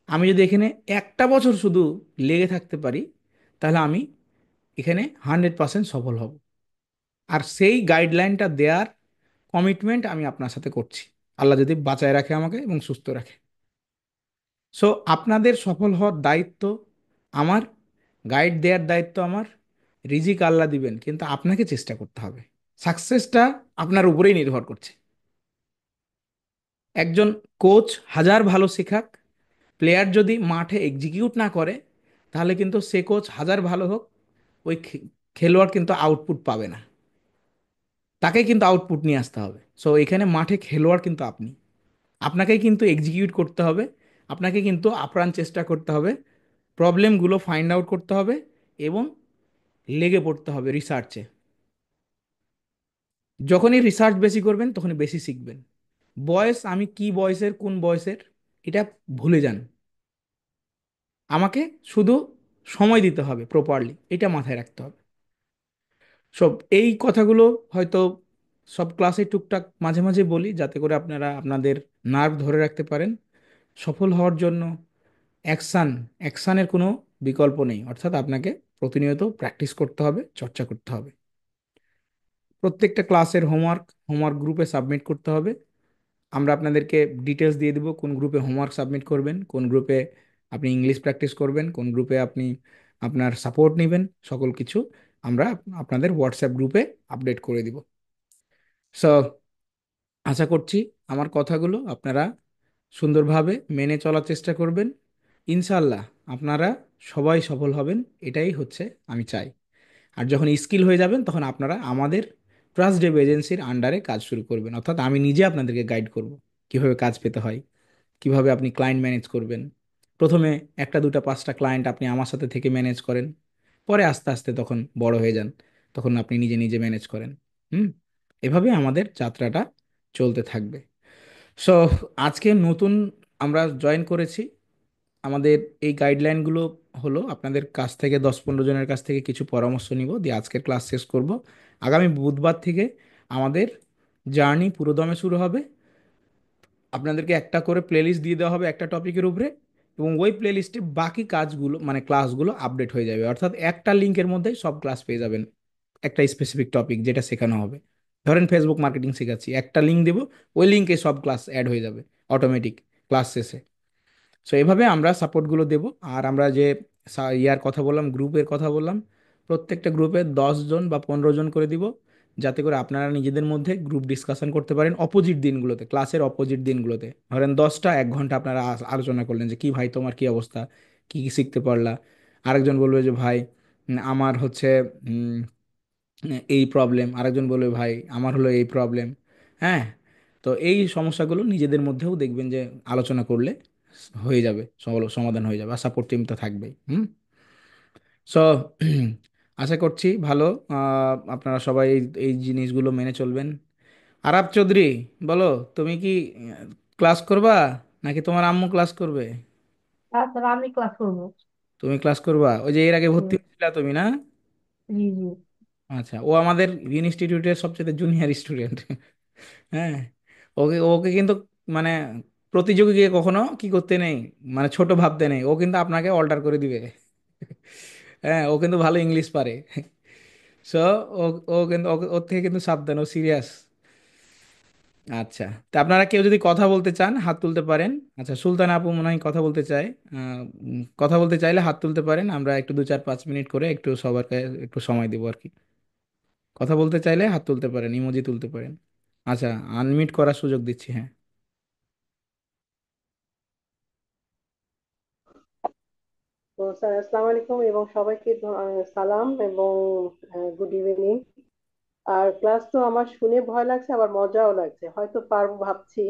আমি যদি এখানে একটা বছর শুধু লেগে থাকতে পারি, তাহলে আমি এখানে 100% সফল হব। আর সেই গাইডলাইনটা দেওয়ার কমিটমেন্ট আমি আপনার সাথে করছি, আল্লাহ যদি বাঁচায় রাখে আমাকে এবং সুস্থ রাখে। সো আপনাদের সফল হওয়ার দায়িত্ব আমার, গাইড দেওয়ার দায়িত্ব আমার। রিজিক আল্লাহ দিবেন, কিন্তু আপনাকে চেষ্টা করতে হবে। সাকসেসটা আপনার উপরেই নির্ভর করছে। একজন কোচ হাজার ভালো শেখাক, প্লেয়ার যদি মাঠে এক্সিকিউট না করে, তাহলে কিন্তু সে কোচ হাজার ভালো হোক, ওই খেলোয়াড় কিন্তু আউটপুট পাবে না। তাকে কিন্তু আউটপুট নিয়ে আসতে হবে। সো এখানে মাঠে খেলোয়াড় কিন্তু আপনি, আপনাকেই কিন্তু এক্সিকিউট করতে হবে। আপনাকে কিন্তু আপ্রাণ চেষ্টা করতে হবে, প্রবলেমগুলো ফাইন্ড আউট করতে হবে, এবং লেগে পড়তে হবে রিসার্চে। যখনই রিসার্চ বেশি করবেন তখনই বেশি শিখবেন। বয়স, আমি কি বয়সের কোন বয়সের, এটা ভুলে যান। আমাকে শুধু সময় দিতে হবে প্রপারলি, এটা মাথায় রাখতে হবে। সব এই কথাগুলো হয়তো সব ক্লাসে টুকটাক মাঝে মাঝে বলি, যাতে করে আপনারা আপনাদের নার্ভ ধরে রাখতে পারেন। সফল হওয়ার জন্য অ্যাকশান, অ্যাকশানের কোনো বিকল্প নেই। অর্থাৎ আপনাকে প্রতিনিয়ত প্র্যাকটিস করতে হবে, চর্চা করতে হবে। প্রত্যেকটা ক্লাসের হোমওয়ার্ক হোমওয়ার্ক গ্রুপে সাবমিট করতে হবে। আমরা আপনাদেরকে ডিটেলস দিয়ে দিব কোন গ্রুপে হোমওয়ার্ক সাবমিট করবেন, কোন গ্রুপে আপনি ইংলিশ প্র্যাকটিস করবেন, কোন গ্রুপে আপনি আপনার সাপোর্ট নেবেন। সকল কিছু আমরা আপনাদের হোয়াটসঅ্যাপ গ্রুপে আপডেট করে দিব। সো আশা করছি আমার কথাগুলো আপনারা সুন্দরভাবে মেনে চলার চেষ্টা করবেন। ইনশাল্লাহ আপনারা সবাই সফল হবেন, এটাই হচ্ছে আমি চাই। আর যখন স্কিল হয়ে যাবেন, তখন আপনারা আমাদের ট্রাস্ট ডেভ এজেন্সির আন্ডারে কাজ শুরু করবেন। অর্থাৎ আমি নিজে আপনাদেরকে গাইড করব কিভাবে কাজ পেতে হয়, কিভাবে আপনি ক্লায়েন্ট ম্যানেজ করবেন। প্রথমে একটা দুটা পাঁচটা ক্লায়েন্ট আপনি আমার সাথে থেকে ম্যানেজ করেন, পরে আস্তে আস্তে তখন বড় হয়ে যান, তখন আপনি নিজে নিজে ম্যানেজ করেন। হুম। এভাবে আমাদের যাত্রাটা চলতে থাকবে। সো আজকে নতুন আমরা জয়েন করেছি। আমাদের এই গাইডলাইনগুলো হলো আপনাদের কাছ থেকে, 10-15 জনের কাছ থেকে কিছু পরামর্শ নিব, দিয়ে আজকের ক্লাস শেষ করব। আগামী বুধবার থেকে আমাদের জার্নি পুরোদমে শুরু হবে। আপনাদেরকে একটা করে প্লেলিস্ট দিয়ে দেওয়া হবে একটা টপিকের উপরে, এবং ওই প্লেলিস্টে বাকি কাজগুলো মানে ক্লাসগুলো আপডেট হয়ে যাবে। অর্থাৎ একটা লিঙ্কের মধ্যেই সব ক্লাস পেয়ে যাবেন, একটা স্পেসিফিক টপিক যেটা শেখানো হবে। ধরেন ফেসবুক মার্কেটিং শেখাচ্ছি, একটা লিঙ্ক দেবো, ওই লিঙ্কে সব ক্লাস অ্যাড হয়ে যাবে অটোমেটিক ক্লাস শেষে। সো এভাবে আমরা সাপোর্টগুলো দেব। আর আমরা যে ইয়ার কথা বললাম, গ্রুপের কথা বললাম, প্রত্যেকটা গ্রুপে 10 জন বা 15 জন করে দিব, যাতে করে আপনারা নিজেদের মধ্যে গ্রুপ ডিসকাশন করতে পারেন অপোজিট দিনগুলোতে, ক্লাসের অপোজিট দিনগুলোতে। ধরেন 10টা 1 ঘন্টা আপনারা আলোচনা করলেন যে কি ভাই তোমার কি অবস্থা, কি কি শিখতে পারলা। আরেকজন বলবে যে ভাই আমার হচ্ছে উম, এই প্রবলেম, আরেকজন বলবে ভাই আমার হলো এই প্রবলেম। হ্যাঁ। তো এই সমস্যাগুলো নিজেদের মধ্যেও দেখবেন যে আলোচনা করলে হয়ে যাবে, সমাধান হয়ে যাবে। আর সাপোর্ট টিম তো থাকবেই। হুম। সো আশা করছি ভালো আপনারা সবাই এই জিনিসগুলো মেনে চলবেন। আরাব চৌধুরী, বলো, তুমি কি ক্লাস করবা নাকি তোমার আম্মু ক্লাস করবে? তারপর আমি ক্লাস করবো। তুমি ক্লাস করবা? ওই যে এর আগে ভর্তি হুম, হয়েছিল তুমি না? জি জি। আচ্ছা, ও আমাদের ইনস্টিটিউটের সবচেয়ে জুনিয়র স্টুডেন্ট। হ্যাঁ। ওকে ওকে কিন্তু মানে প্রতিযোগীকে কখনো কি করতে নেই, মানে ছোট ভাবতে নেই। ও কিন্তু আপনাকে অল্টার করে দিবে। হ্যাঁ, ও কিন্তু ভালো ইংলিশ পারে। সো ও ও কিন্তু ওর থেকে কিন্তু সাবধান, ও সিরিয়াস। আচ্ছা, তা আপনারা কেউ যদি কথা বলতে চান হাত তুলতে পারেন। আচ্ছা, সুলতান আপু মনে হয় কথা বলতে চায়। কথা বলতে চাইলে হাত তুলতে পারেন, আমরা একটু 2-4-5 মিনিট করে একটু সবারকে একটু সময় দেবো আর কি। কথা বলতে চাইলে হাত তুলতে পারেন, ইমোজি তুলতে পারেন। আচ্ছা, আনমিউট করার সুযোগ দিচ্ছি, হ্যাঁ। তো স্যার আসসালামু আলাইকুম এবং সবাইকে সালাম এবং গুড ইভিনিং। আর ক্লাস তো আমার শুনে ভয় লাগছে, আবার মজাও লাগছে, হয়তো পারবো ভাবছি।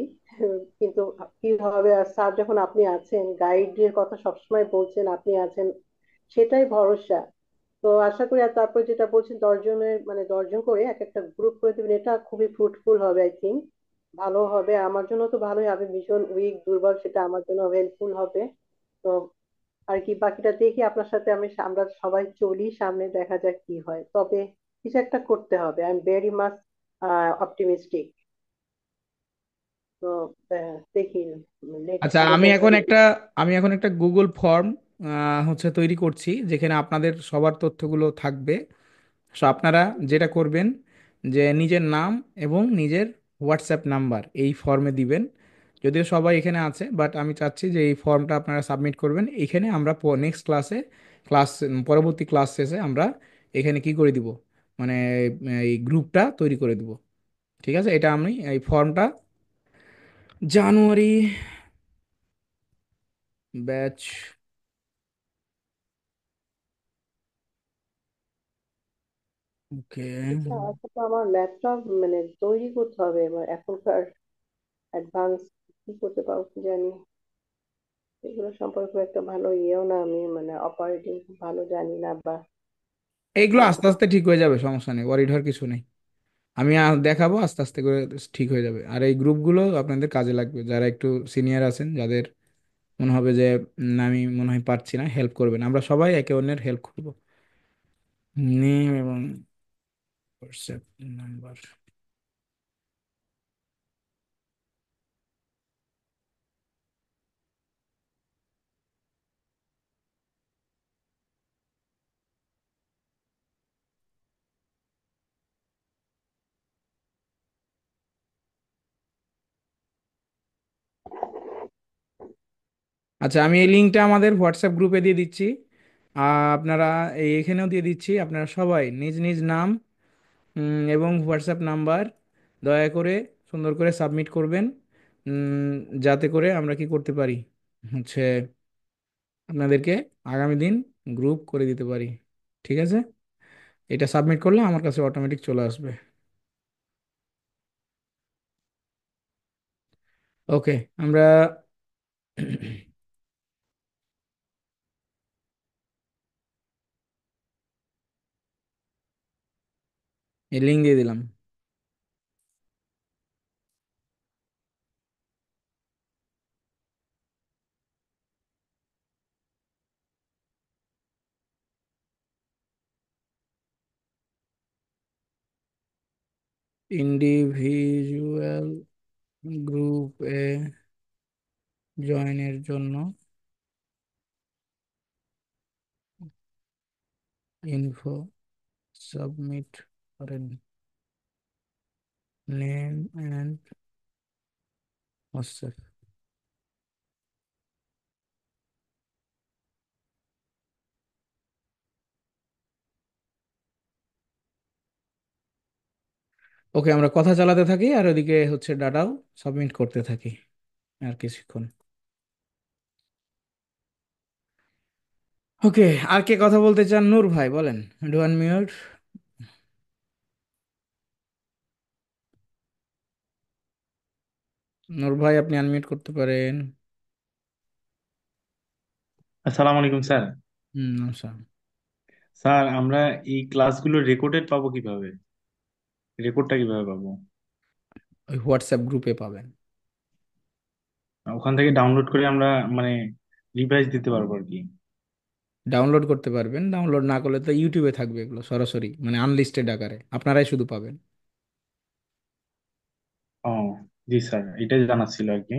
কিন্তু কি হবে, আর স্যার যখন আপনি আছেন, গাইডের কথা সবসময় বলছেন, আপনি আছেন, সেটাই ভরসা। তো আশা করি। আর তারপর যেটা বলছেন 10 জনের মানে 10 জন করে এক একটা গ্রুপ করে দেবেন, এটা খুবই ফ্রুটফুল হবে আই থিঙ্ক। ভালো হবে আমার জন্য, তো ভালোই হবে। ভীষণ উইক দুর্বল, সেটা আমার জন্য হেল্পফুল হবে। তো আর কি বাকিটা দেখি আপনার সাথে আমরা সবাই চলি, সামনে দেখা যাক কি হয়। তবে কিছু একটা করতে হবে, I am very much optimistic. তো দেখি নেক্সট আচ্ছা, যেটা করি। আমি এখন একটা গুগল ফর্ম হচ্ছে তৈরি করছি, যেখানে আপনাদের সবার তথ্যগুলো থাকবে। সো আপনারা যেটা করবেন, যে নিজের নাম এবং নিজের হোয়াটসঅ্যাপ নাম্বার এই ফর্মে দিবেন। যদিও সবাই এখানে আছে, বাট আমি চাচ্ছি যে এই ফর্মটা আপনারা সাবমিট করবেন এখানে। আমরা নেক্সট ক্লাস পরবর্তী ক্লাস শেষে আমরা এখানে কি করে দিব, মানে এই গ্রুপটা তৈরি করে দিব। ঠিক আছে, এটা আমি এই ফর্মটা জানুয়ারি ব্যাচ, ওকে। আচ্ছা আচ্ছা, তো আমার ল্যাপটপ মানে তৈরি করতে হবে এবার, এখনকার অ্যাডভান্স কি করতে পারবো কি জানি, এগুলো সম্পর্কে একটা ভালো ইয়েও না, আমি মানে অপারেটিং ভালো জানি না বা এইগুলো আহ, আস্তে আস্তে ঠিক হয়ে যাবে, সমস্যা নেই, ওয়ারিড হওয়ার কিছু নেই। আমি দেখাবো আস্তে আস্তে করে, ঠিক হয়ে যাবে। আর এই গ্রুপগুলো আপনাদের কাজে লাগবে, যারা একটু সিনিয়র আছেন, যাদের মনে হবে যে আমি মনে হয় পারছি না, হেল্প করবেন, আমরা সবাই একে অন্যের হেল্প করব। নেম এবং হোয়াটসঅ্যাপ নাম্বার। আচ্ছা, আমি এই লিঙ্কটা আমাদের হোয়াটসঅ্যাপ গ্রুপে দিয়ে দিচ্ছি। আপনারা এখানেও দিয়ে দিচ্ছি। আপনারা সবাই নিজ নিজ নাম এবং হোয়াটসঅ্যাপ নাম্বার দয়া করে সুন্দর করে সাবমিট করবেন, উম, যাতে করে আমরা কি করতে পারি, হচ্ছে আপনাদেরকে আগামী দিন গ্রুপ করে দিতে পারি। ঠিক আছে, এটা সাবমিট করলে আমার কাছে অটোমেটিক চলে আসবে। ওকে, আমরা এই লিঙ্ক দিয়ে দিলাম। ইন্ডিভিজুয়াল গ্রুপ এ জয়েনের জন্য ইনফো সাবমিট করেন, নেম অ্যান্ড হোয়াটসঅ্যাপ। ওকে, আমরা কথা চালাতে থাকি আর ওদিকে হচ্ছে ডাটাও সাবমিট করতে থাকি আর কিছুক্ষণ। ওকে, আর কে কথা বলতে চান? নূর ভাই বলেন, ডোয়ান মিউট। নূর ভাই, আপনি আনমিউট করতে পারেন। আসসালামু আলাইকুম স্যার। আচ্ছা। স্যার আমরা এই ক্লাসগুলো রেকর্ডেড পাবো কিভাবে? রেকর্ডটা কিভাবে পাবো? ওই হোয়াটসঅ্যাপ গ্রুপে পাবেন। ওখান থেকে ডাউনলোড করে আমরা মানে রিভাইজ দিতে পারবো আর কি? ডাউনলোড করতে পারবেন, ডাউনলোড না করলে তো ইউটিউবে থাকবে এগুলো সরাসরি, মানে আনলিস্টেড আকারে আপনারাই শুধু পাবেন। ও, জি স্যার, এটাই জানার ছিল আর কি।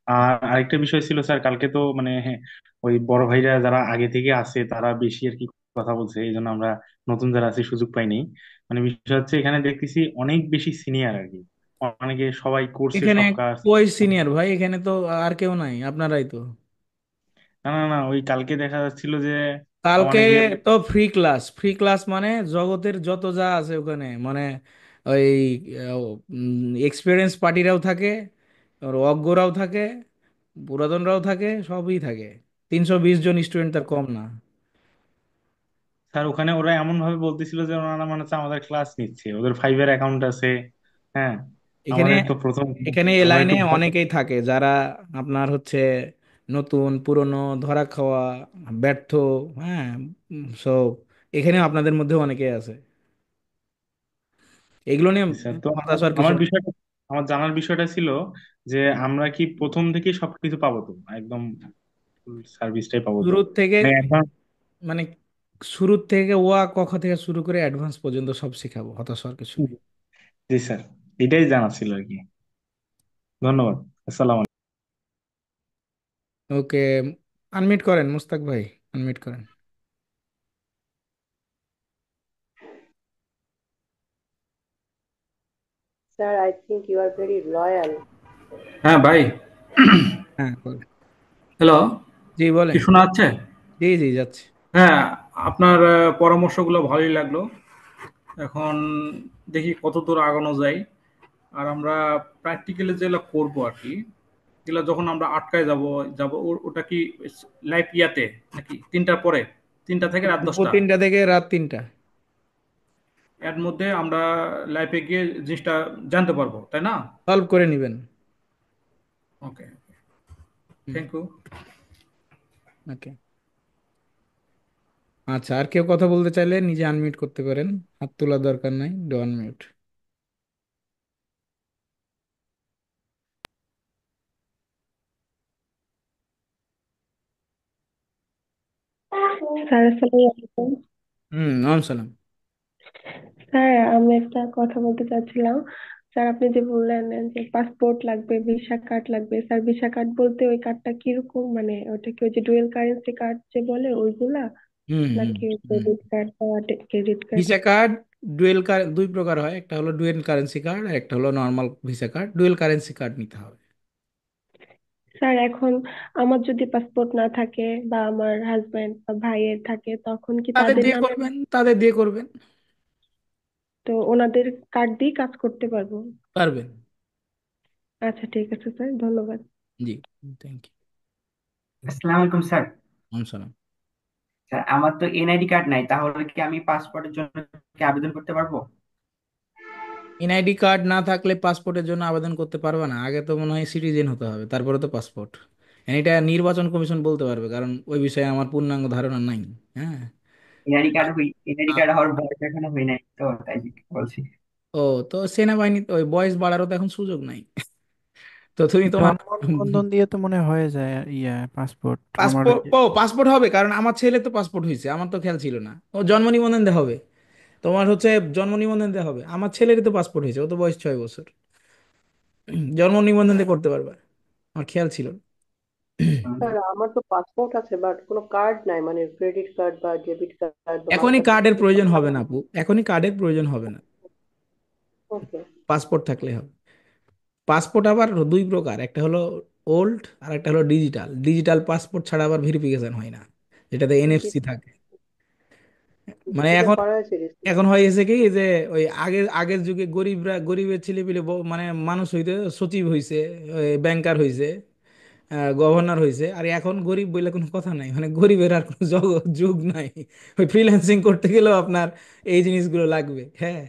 আর আরেকটা বিষয় ছিল স্যার, কালকে তো মানে হ্যাঁ, ওই বড় ভাইরা যারা আগে থেকে আছে তারা বেশি আর কি কথা বলছে, এই জন্য আমরা নতুন যারা আছি সুযোগ পাইনি। মানে বিষয় হচ্ছে এখানে দেখতেছি অনেক বেশি সিনিয়র আর কি, অনেকে সবাই করছে এখানে সব কাজ। কই সিনিয়র ভাই, এখানে তো আর কেউ নাই, আপনারাই তো। না না না, ওই কালকে দেখা যাচ্ছিল যে কালকে অনেকে। তো ফ্রি ক্লাস মানে জগতের যত যা আছে ওখানে, মানে ওই এক্সপিরিয়েন্স পার্টিরাও থাকে, আর অজ্ঞরাও থাকে, পুরাতনরাও থাকে, সবই থাকে। 320 জন স্টুডেন্ট, তার কম না। স্যার ওখানে ওরা এমন ভাবে বলতেছিল যে ওনারা মনে হচ্ছে আমাদের ক্লাস নিচ্ছে, ওদের ফাইভের অ্যাকাউন্ট আছে। হ্যাঁ, এখানে আমাদের তো প্রথম, এখানে এই আমরা লাইনে একটু ভয়। অনেকেই থাকে, যারা আপনার হচ্ছে নতুন পুরনো ধরা খাওয়া ব্যর্থ, হ্যাঁ। সো এখানে আপনাদের মধ্যে অনেকেই আছে, এগুলো নিয়ে স্যার তো হতাশ হওয়ার কিছু আমার নেই। বিষয়টা, আমার জানার বিষয়টা ছিল যে আমরা কি প্রথম থেকে সবকিছু পাবো তো, একদম ফুল সার্ভিসটাই পাবো তো? শুরুর থেকে, মানে এখন। মানে শুরুর থেকে ক খ থেকে শুরু করে অ্যাডভান্স পর্যন্ত সব শেখাবো, হতাশ হওয়ার কিছু নেই। জি স্যার, এটাই জানা ছিল আর কি। ধন্যবাদ। আসসালাম। ওকে, আনমিট করেন মুস্তাক ভাই, আনমিট করেন। Sir, I think you are very loyal. হ্যাঁ ভাই। হ্যাঁ বলেন। হ্যালো। জি কি বলেন। শোনা যাচ্ছে? জি জি যাচ্ছে। হ্যাঁ, আপনার পরামর্শগুলো ভালোই লাগলো। এখন দেখি কতদূর আগানো যায়। আর আমরা প্র্যাকটিক্যালি যেগুলো করবো আর কি, এগুলো যখন আমরা আটকায় যাব যাব ওটা কি লাইভ ইয়াতে নাকি ৩টার পরে, ৩টা থেকে রাত দুপুর ১০টা 3টা থেকে রাত 3টা। এর মধ্যে আমরা লাইভে গিয়ে জিনিসটা জানতে পারবো, তাই না? সলভ করে নেবেন। Okay, hmm. Thank you. Okay. আচ্ছা, আর কেউ কথা বলতে চাইলে নিজে আনমিউট করতে পারেন, হাত তোলার দরকার নাই, ডু আনমিউট। স্যার আসসালামু আলাইকুম। সালাম। স্যার আমি একটা কথা বলতে চাচ্ছিলাম। স্যার আপনি যে বললেন যে পাসপোর্ট লাগবে, ভিসা কার্ড লাগবে, স্যার ভিসা কার্ড বলতে ওই কার্ডটা কিরকম, মানে ওটা কি ওই যে ডুয়েল কারেন্সি কার্ড যে বলে ওইগুলা, হুম হুম নাকি হুম। ক্রেডিট কার্ড বা credit card? Visa card dual দুই প্রকার হয়, একটা হলো ডুয়েল কারেন্সি কার্ড আর একটা হলো normal visa card. Dual currency card নিতে হবে। স্যার এখন আমার যদি পাসপোর্ট না থাকে বা আমার হাজবেন্ড বা ভাইয়ের থাকে তখন কি তাদের তাদের দিয়ে নামে? করবেন, তাদের দিয়ে করবেন। তো ওনাদের কার্ড দিয়ে কাজ করতে পারবো? পারবেন। আচ্ছা ঠিক আছে স্যার, ধন্যবাদ। জি, থ্যাংক আসসালামু আলাইকুম স্যার। ইউ। সালাম। স্যার আমার তো এনআইডি কার্ড নাই, তাহলে কি আমি পাসপোর্টের জন্য কি আবেদন করতে পারবো? এনআইডি কার্ড না থাকলে পাসপোর্টের জন্য আবেদন করতে পারবে না। আগে তো মনে হয় সিটিজেন হতে হবে, তারপরে তো পাসপোর্ট। এটা নির্বাচন কমিশন বলতে পারবে, কারণ ওই বিষয়ে আমার পূর্ণাঙ্গ ধারণা নাই। হ্যাঁ। এনআইডি আ- কার্ড হওয়ার বয়স এখনো হয় নাই, তো তাই বলছি। ও, তো সেনাবাহিনীতে ওই বয়স বাড়ারও তো এখন সুযোগ নাই। তো তুমি তোমার জন্ম নিবন্ধন দিয়ে তো মনে হয়ে যায় ইয়া পাসপোর্ট আমার পাসপোর্ট, ও পাসপোর্ট হবে, কারণ আমার ছেলে তো পাসপোর্ট হয়েছে, আমার তো খেয়াল ছিল না। ও জন্ম নিবন্ধন দেওয়া হবে। তোমার হচ্ছে জন্ম নিবন্ধন দেওয়া হবে, আমার ছেলেরই তো পাসপোর্ট হয়েছে, ও তো বয়স 6 বছর। জন্ম নিবন্ধন দিয়ে করতে পারবে, আমার খেয়াল ছিল না। স্যার আমার তো পাসপোর্ট আছে বাট কোনো কার্ড নাই, মানে ক্রেডিট কার্ড বা ডেবিট কার্ড বা এখনই মাস্টার কার্ডের প্রয়োজন হবে কার্ড। না আপু, এখনই কার্ডের প্রয়োজন হবে না। ওকে। পাসপোর্ট থাকলে হবে। পাসপোর্ট আবার দুই প্রকার, একটা হলো ওল্ড আর একটা হলো ডিজিটাল। ডিজিটাল পাসপোর্ট ছাড়া আবার ভেরিফিকেশন হয় না, যেটাতে এনএফসি থাকে। মানে সেটা এখন, করা হয়েছে recently? এখন হয়েছে কি যে ওই আগের আগের যুগে গরিবরা, গরিবের ছেলে পেলে মানে মানুষ হইতে সচিব হইছে, ব্যাংকার হইছে, গভর্নর হইছে। আর এখন গরিব বলে কোনো কথা নাই, মানে গরিবের আর কোনো যুগ নাই। ওই ফ্রিল্যান্সিং করতে গেলেও আপনার এই জিনিসগুলো লাগবে। হ্যাঁ।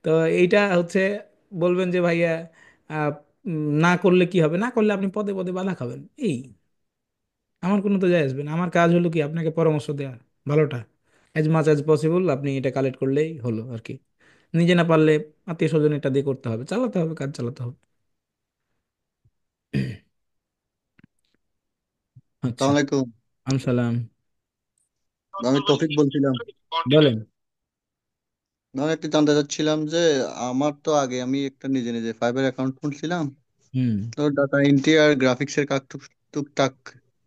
তো এইটা হচ্ছে, বলবেন যে ভাইয়া না করলে কি হবে, না করলে আপনি পদে পদে বাধা খাবেন। এই, আমার কোনো তো যায় আসবে না। আমার কাজ হলো কি আপনাকে পরামর্শ দেওয়া, ভালোটা অ্যাজ মাচ অ্যাজ পসিবল আপনি এটা কালেক্ট করলেই হলো আর কি। নিজে না পারলে আত্মীয় স্বজন এটা দিয়ে করতে হবে, চালাতে হবে, কাজ চালাতে হবে। আচ্ছা। আসসালামু আলাইকুম। সালাম। আমি তৌফিক বলছিলাম। বলেন। আমি একটু জানতে চাচ্ছিলাম যে আমার তো আগে আমি একটা নিজে নিজে ফাইবার অ্যাকাউন্ট খুলছিলাম, হুম। তো ডাটা এন্ট্রি আর গ্রাফিক্স এর কাজ টুকটাক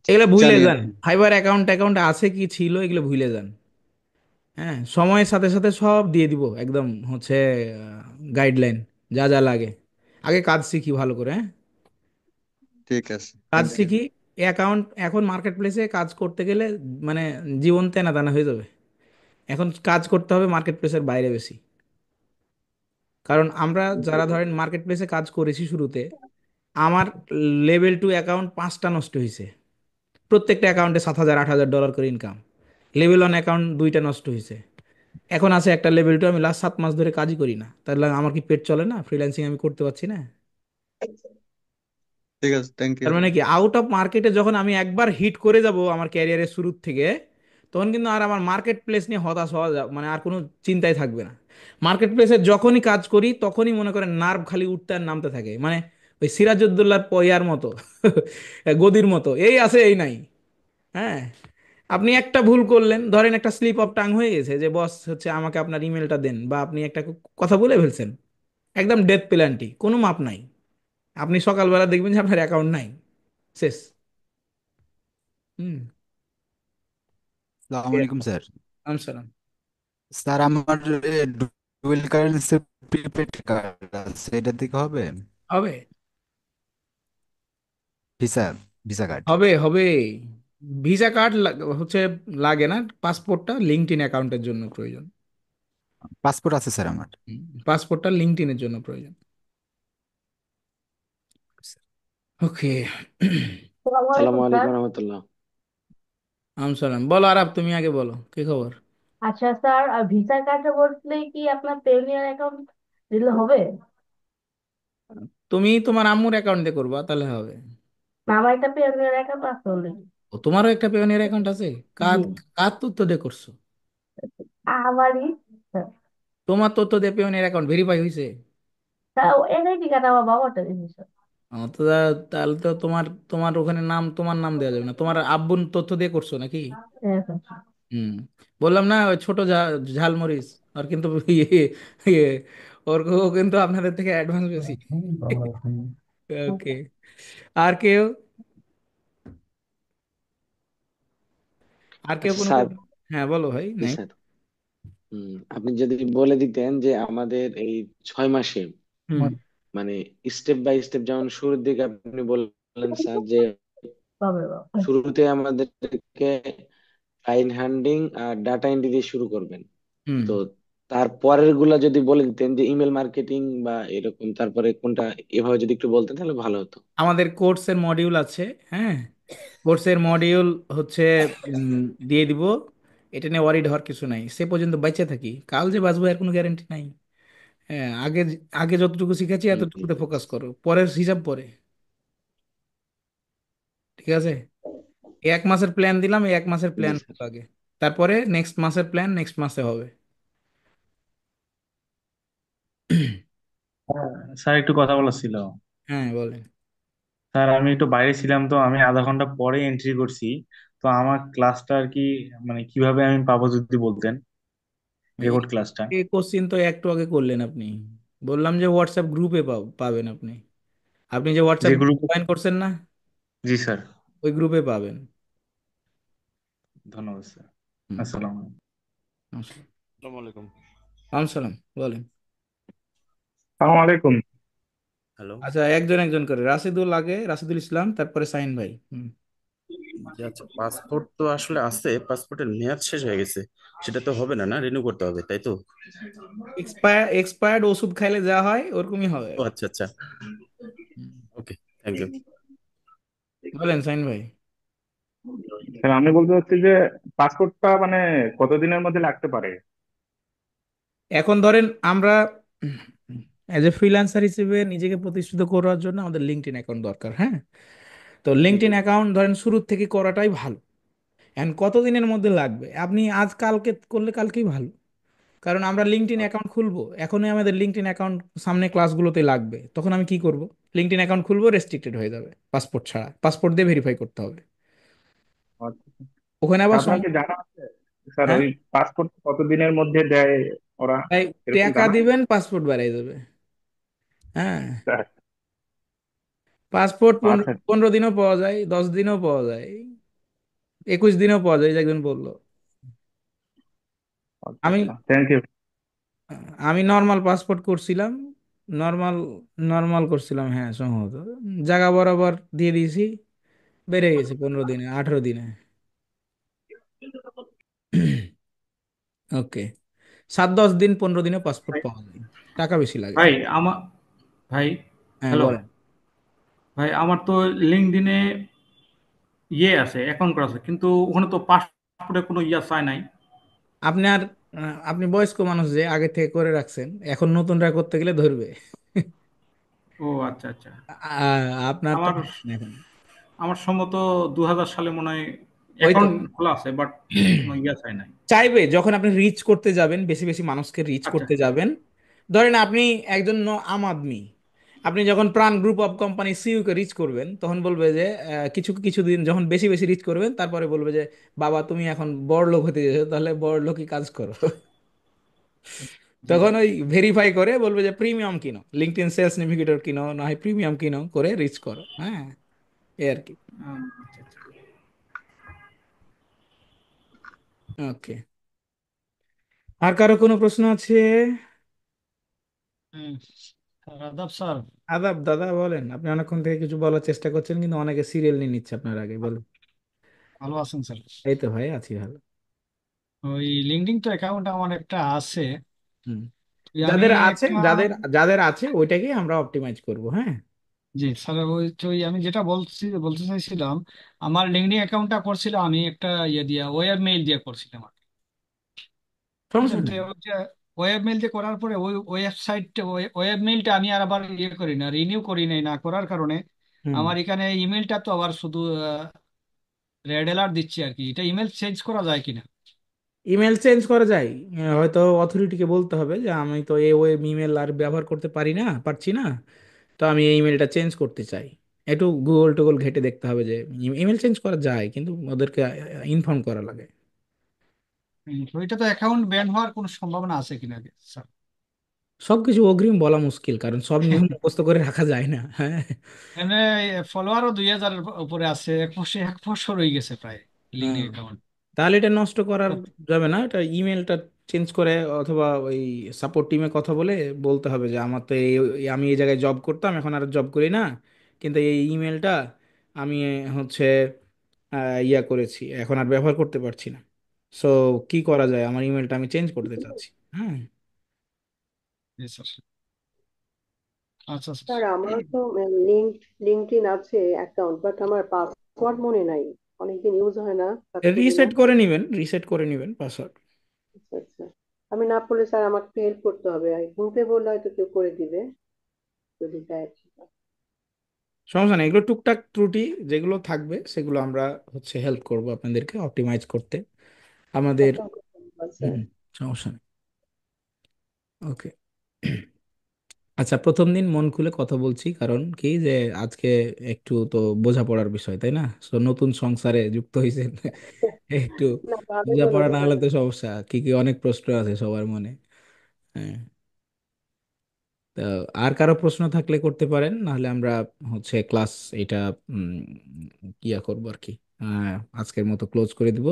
এগুলো ভুলে জানি আর যান, কি। ফাইবার অ্যাকাউন্ট অ্যাকাউন্ট আছে কি ছিল এগুলো ভুলে যান। হ্যাঁ, সময়ের সাথে সাথে সব দিয়ে দিব একদম, হচ্ছে গাইডলাইন, যা যা লাগে। আগে কাজ শিখি ভালো করে, হ্যাঁ। ঠিক আছে, কাজ থ্যাংক ইউ। শিখি। অ্যাকাউন্ট এখন মার্কেট প্লেসে কাজ করতে গেলে মানে জীবন তেনা তেনা হয়ে যাবে। এখন কাজ করতে হবে মার্কেট প্লেসের বাইরে বেশি। কারণ আমরা যারা ধরেন মার্কেট প্লেসে কাজ করেছি শুরুতে, আমার লেভেল 2 অ্যাকাউন্ট 5টা নষ্ট হয়েছে। প্রত্যেকটা অ্যাকাউন্টে 7,000 8,000 ডলার করে ইনকাম। লেভেল 1 অ্যাকাউন্ট 2টা নষ্ট হয়েছে। এখন আছে একটা লেভেল 2, আমি লাস্ট 7 মাস ধরে কাজই করি না, তাহলে আমার কি পেট চলে না? ফ্রিল্যান্সিং আমি করতে পারছি না। ঠিক আছে, থ্যাংক ইউ। তার মানে কি, আউট অফ মার্কেটে যখন আমি একবার হিট করে যাব আমার ক্যারিয়ারের শুরুর থেকে, তখন কিন্তু আর আমার মার্কেট প্লেস নিয়ে হতাশ হওয়া মানে আর কোনো চিন্তাই থাকবে না। মার্কেট প্লেসে যখনই কাজ করি তখনই মনে করেন নার্ভ খালি উঠতে আর নামতে থাকে, মানে ওই সিরাজউদ্দৌলার পয়ার মতো, গদির মতো, এই আছে এই নাই। হ্যাঁ। আপনি একটা ভুল করলেন, ধরেন একটা স্লিপ অফ টাং হয়ে গেছে যে বস হচ্ছে আমাকে আপনার ইমেলটা দেন, বা আপনি একটা কথা বলে ফেলছেন, একদম ডেথ পেনাল্টি, কোনো মাপ নাই। আপনি সকালবেলা দেখবেন যে আপনার অ্যাকাউন্ট নাই, শেষ। হুম। আসসালামু এই আর আলাইকুম কি। স্যার। আনসালাম। স্যার আমার ডুয়েল কারেন্সি প্রিপেড কার্ড আছে, এটা থেকে হবে? হবে ভিসা ভিসা কার্ড। হবে হবে। ভিসা কার্ড হচ্ছে লাগে না, পাসপোর্টটা লিঙ্কড ইন অ্যাকাউন্টের জন্য প্রয়োজন। পাসপোর্ট আছে স্যার আমার। পাসপোর্টটা লিঙ্কড ইনের জন্য প্রয়োজন। ওকে। আসসালামু সালামু আলাইকুম স্যার। আলাইকুম রহমতুল্লাহ। আমসালাম। বলো আরাব, তুমি আগে বলো কি খবর। আচ্ছা স্যার, ভিসা কার্ডে বললে কি আপনার পেওনিয়ার অ্যাকাউন্ট দিলে হবে? তুমি তোমার আম্মুর অ্যাকাউন্ট দিয়ে করবা তাহলে হবে। না, আমার একটা পেওনিয়ার অ্যাকাউন্ট আছে অলরেডি। ও, তোমারও একটা পেওনিয়ার অ্যাকাউন্ট আছে? কার জি। কার তথ্য দিয়ে করছো? আমারই স্যার। তোমার তথ্য দিয়ে পেওনিয়ার অ্যাকাউন্ট ভেরিফাই হয়েছে? তা এনআইডি কার্ড আমার বাবাটা দিয়েছে স্যার। তো তাহলে তো তোমার তোমার ওখানে নাম, তোমার নাম দেওয়া যাবে না, তোমার আব্বুর তথ্য দিয়ে করছো নাকি? হ্যাঁ স্যার। হুম। বললাম না, ওই ছোট ঝালমরিচ। আর কিন্তু ইয়ে ইয়ে ও কিন্তু আপনাদের থেকে অ্যাডভান্স বেশি। ওকে। আর কেউ, আর কেউ আচ্ছা কোনো স্যার। কথা? হ্যাঁ বলো ভাই, জি নাই। স্যার। আপনি যদি বলে দিতেন যে আমাদের এই 6 মাসে হুম। মানে স্টেপ বাই স্টেপ, যেমন শুরুর দিকে আপনি বললেন স্যার যে বাবা বাবা। শুরুতে আমাদেরকে ক্লায়েন্ট হ্যান্ডলিং আর ডাটা এন্ট্রি দিয়ে শুরু করবেন, হুম। তো তারপরের গুলা যদি বলে দিতেন যে ইমেল মার্কেটিং বা এরকম, তারপরে কোনটা, এভাবে যদি একটু বলতেন তাহলে ভালো হতো। আমাদের কোর্সের মডিউল আছে। হ্যাঁ, কোর্সের মডিউল হচ্ছে উম, দিয়ে দিব। এটা নিয়ে ওয়ারিড হওয়ার কিছু নাই, সে পর্যন্ত বেঁচে থাকি, কাল যে বাঁচবো এর কোনো গ্যারান্টি নাই। হ্যাঁ, আগে আগে যতটুকু শিখেছি হুম, হুম, এতটুকুতে হুম। ফোকাস করো, পরের হিসাব পরে। ঠিক আছে? এই 1 মাসের প্ল্যান দিলাম, এই 1 মাসের জি প্ল্যান স্যার। আগে, তারপরে নেক্সট মাসের প্ল্যান নেক্সট মাসে হবে। স্যার একটু কথা বলার ছিল। হ্যাঁ বলেন। স্যার আমি একটু বাইরে ছিলাম, তো আমি আধা ঘন্টা পরে এন্ট্রি করছি। তো আমার ক্লাসটা আর কি, মানে কিভাবে আমি পাবো যদি বলতেন, রেকর্ড ক্লাসটা। এই কোশ্চিন তো একটু আগে করলেন আপনি। বললাম যে হোয়াটসঅ্যাপ গ্রুপে পাবেন আপনি। আপনি যে যে হোয়াটসঅ্যাপ গ্রুপ গ্রুপ। জয়েন করছেন না, জি স্যার। ওই গ্রুপে পাবেন। ধন্যবাদ স্যার। হুম। আসসালাম। নমস্কার। আসসালামু আলাইকুম। আসসালাম, বলেন। সালাম আলাইকুম। হ্যালো। আচ্ছা, একজন একজন করে, রাশিদুল আগে, রাশিদুল ইসলাম, তারপরে সাইন ভাই। হুম। জি আচ্ছা, পাসপোর্ট তো আসলে আছে, পাসপোর্টের মেয়াদ শেষ হয়ে গেছে। সেটা তো হবে না, না রিনিউ করতে হবে তাই তো? এক্সপায়ার্ড ওষুধ খাইলে যা হয় ওরকমই হবে। ও আচ্ছা আচ্ছা। হুম। ওকে, থ্যাংক ইউ। বলেন সাইন ভাই। স্যার আমি বলতে চাচ্ছি যে পাসপোর্টটা মানে কতদিনের মধ্যে লাগতে পারে? এখন ধরেন আমরা অ্যাজ এ ফ্রিল্যান্সার হিসেবে নিজেকে প্রতিষ্ঠিত করার জন্য আমাদের লিঙ্কডইন অ্যাকাউন্ট দরকার। হ্যাঁ, তো লিঙ্কডইন অ্যাকাউন্ট ধরেন শুরুর থেকে করাটাই ভালো। এখন কতদিনের মধ্যে লাগবে, আপনি আজ কালকে করলে কালকেই ভালো। কারণ আমরা লিঙ্কডইন অ্যাকাউন্ট খুলবো এখনই, আমাদের লিঙ্কডইন অ্যাকাউন্ট সামনে ক্লাসগুলোতে লাগবে, তখন আমি কি করব? লিঙ্কডইন অ্যাকাউন্ট খুলবো, রেস্ট্রিক্টেড হয়ে যাবে পাসপোর্ট ছাড়া, পাসপোর্ট দিয়ে ভেরিফাই করতে হবে। আচ্ছা। ওখানে তা আবার আপনার কি জানা আছে স্যার হ্যাঁ, ওই পাসপোর্ট কতদিনের মধ্যে দেয় ওরা, তাই এরকম টাকা জানা আছে? দিবেন পাসপোর্ট বেরিয়ে যাবে। হ্যাঁ, স্যার, পাসপোর্ট পনেরো আচ্ছা। 15 দিনও পাওয়া যায়, 10 দিনও পাওয়া যায়, 21 দিনও পাওয়া যায়, এই যে একজন বললো। আচ্ছা আমি আচ্ছা, থ্যাংক ইউ। আমি নর্মাল পাসপোর্ট করছিলাম, নর্মাল নর্মাল করছিলাম, হ্যাঁ সম্ভবত জায়গা বরাবর দিয়ে দিয়েছি, বেড়ে গেছে 15 দিনে, 18 দিনে। ওকে। 7-10 দিন, 15 দিনে পাসপোর্ট পাওয়া যায়, টাকা বেশি লাগে। ভাই আমার ভাই হ্যাঁ হ্যালো। বলেন। ভাই আমার তো লিঙ্কডইনে ইয়ে আছে, অ্যাকাউন্ট করা আছে, কিন্তু ওখানে তো পাসপোর্টে কোনো ইয়া চাই নাই। আপনার আপনি বয়স্ক মানুষ যে আগে থেকে করে রাখছেন, এখন নতুনরা করতে গেলে ধরবে। ও আচ্ছা আচ্ছা। আপনার তো আমার এখন আমার সম্ভবত 2000 সালে মনে হয় ওই তো অ্যাকাউন্ট খোলা আছে, বাট কোনো ইয়া চাই নাই। চাইবে যখন আপনি রিচ করতে যাবেন, বেশি বেশি মানুষকে রিচ আচ্ছা। করতে যাবেন। ধরেন আপনি একজন আম আদমি, আপনি যখন PRAN group of company CEO কে রিচ করবেন, তখন বলবে যে কিছু কিছুদিন যখন বেশি বেশি রিচ করবেন, তারপরে বলবে যে বাবা তুমি এখন বড় লোক হতে যাচ্ছ, তাহলে বড় লোকই কাজ করো। জি তখন ওই ভেরিফাই করে বলবে যে প্রিমিয়াম কিনো, লিঙ্কডইন সেলস নেভিগেটর কিনো, না হয় প্রিমিয়াম কিনো করে রিচ করো। হ্যাঁ, এই আর কি। আচ্ছা আচ্ছা। ওকে, আর কারো কোনো প্রশ্ন আছে? হুম, স্যার আদাব স্যার। আদাব দাদা, বলেন। আপনি অনেকক্ষণ থেকে কিছু বলার চেষ্টা করছেন কিন্তু অনেকে সিরিয়াল নিয়ে নিচ্ছে আপনার আগে, বলেন। ভালো আছেন স্যার? এই তো ভাই, আছি ভালো। ওই লিঙ্কডইন তো অ্যাকাউন্ট আমার একটা আছে। হুম। ওই আমি যাদের আছে, একটা, যাদের যাদের আছে ওইটাকেই আমরা অপটিমাইজ করব। হ্যাঁ, জি স্যার, ওই আমি যেটা বলতে চাইছিলাম, আমার লিঙ্কডইন অ্যাকাউন্টটা করছিলাম আমি একটা ইয়ে দিয়ে, ওয়েব মেইল দিয়ে করছিলাম আর কি। সমস্যা বুঝছেন তো, নেই। ওই যে ওয়েব মেইল দিয়ে করার পরে ওই ওয়েবসাইট, ওয়েব মেইলটা আমি আর আবার ইয়ে করি না, রিনিউ করি নাই, না করার কারণে হুম। আমার এখানে ইমেলটা তো আবার শুধু রেড অ্যালার্ট দিচ্ছি আর কি। এটা ইমেল চেঞ্জ করা যায় কিনা? ইমেল চেঞ্জ করা যায়। হয়তো অথরিটিকে বলতে হবে যে আমি তো এই ওয়েব ইমেল আর ব্যবহার করতে পারছি না, তো আমি এই ইমেলটা চেঞ্জ করতে চাই। একটু গুগল টুগল ঘেটে দেখতে হবে যে ইমেল চেঞ্জ করা যায়, কিন্তু ওদেরকে ইনফর্ম করা লাগে। ওইটা তো অ্যাকাউন্ট ব্যান হওয়ার কোনো সম্ভাবনা আছে কিনা স্যার? সবকিছু অগ্রিম বলা মুশকিল, কারণ সব নিয়ম মুখস্থ করে রাখা যায় না। হ্যাঁ। এমনি ফলোয়ারও 2000-এর উপরে আছে, 1 বছর হয়ে গেছে প্রায় হ্যাঁ, লিঙ্কডইন অ্যাকাউন্ট। তাহলে এটা নষ্ট করার যাবে না, এটা ইমেলটা চেঞ্জ করে অথবা ওই সাপোর্ট টিমে কথা বলে বলতে হবে যে আমার তো আমি এই জায়গায় জব করতাম, এখন আর জব করি না, কিন্তু এই ইমেলটা আমি হচ্ছে ইয়া করেছি, এখন আর ব্যবহার করতে পারছি না। সো কি করা যায়, আমার ইমেলটা আমি চেঞ্জ করতে চাচ্ছি। হ্যাঁ। জি স্যার। আচ্ছা স্যার স্যার। আমার তো লিঙ্কডইন আছে অ্যাকাউন্ট, বাট আমার পাসওয়ার্ড মনে নাই, অনেকদিন ইউজ হয় না, থাকতেছি না। রিসেট করে নেবেন পাসওয়ার্ড। আচ্ছা আচ্ছা, আমি না পড়লে স্যার আমাকে হেল্প করতে হবে, আর গ্রুপে বললে হয়তো কেউ করে দিবে যদি চায়। সমস্যা নেই, এগুলো টুকটাক ত্রুটি যেগুলো থাকবে সেগুলো আমরা হচ্ছে হেল্প করব আপনাদেরকে অপটিমাইজ করতে আমাদের। অসংখ্য ধন্যবাদ স্যার। হুম, সমস্যা নেই। ওকে। আচ্ছা, প্রথম দিন মন খুলে কথা বলছি কারণ কি যে আজকে একটু তো বোঝাপড়ার বিষয়, তাই না? সো নতুন সংসারে যুক্ত হয়েছেন, একটু না, ভালোই বোঝাপড়া বলেছে না স্যার। হলে তো সমস্যা। কি কি অনেক প্রশ্ন আছে সবার মনে। হ্যাঁ, তো আর কারো প্রশ্ন থাকলে করতে পারেন, নাহলে আমরা হচ্ছে ক্লাস এটা উম, কিয়া করবো আর কি। আজকের মতো ক্লোজ করে দিব।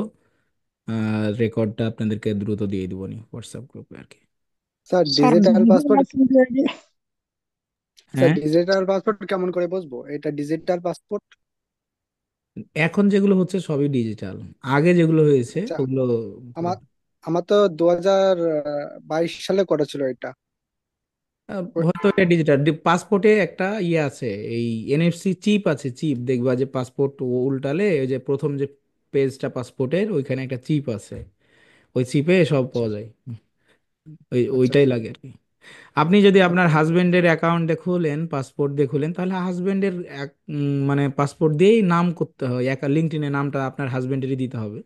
রেকর্ডটা আপনাদেরকে দ্রুত দিয়ে দিব নি হোয়াটসঅ্যাপ গ্রুপে আর কি। Sir sir, digital digital passport, passport. Sir হ্যাঁ, ডিজিটাল পাসপোর্ট কেমন করে বুঝবো এটা ডিজিটাল পাসপোর্ট? এখন যেগুলো হচ্ছে সবই ডিজিটাল, আগে যেগুলো হয়েছে আচ্ছা, ওগুলো আমার আমার তো 2022 সালে করেছিল এটা। হয়তো এটা ডিজিটাল। পাসপোর্টে একটা ইয়ে আছে, এই এনএফসি চিপ আছে, চিপ দেখবা যে পাসপোর্ট উল্টালে ওই যে প্রথম যে পেজটা পাসপোর্টের ওইখানে একটা চিপ আছে, ওই চিপে সব আচ্ছা পাওয়া যায়। আচ্ছা ওইটাই স্যার। লাগে আর কি। আপনি যদি আপনার ওকে হাজবেন্ডের অ্যাকাউন্টে খুলেন, পাসপোর্ট দিয়ে খুলেন, তাহলে হাজবেন্ডের মানে পাসপোর্ট দিয়েই নাম করতে হয়, লিঙ্কডইনে নামটা আপনার হাজবেন্ডেরই দিতে হবে।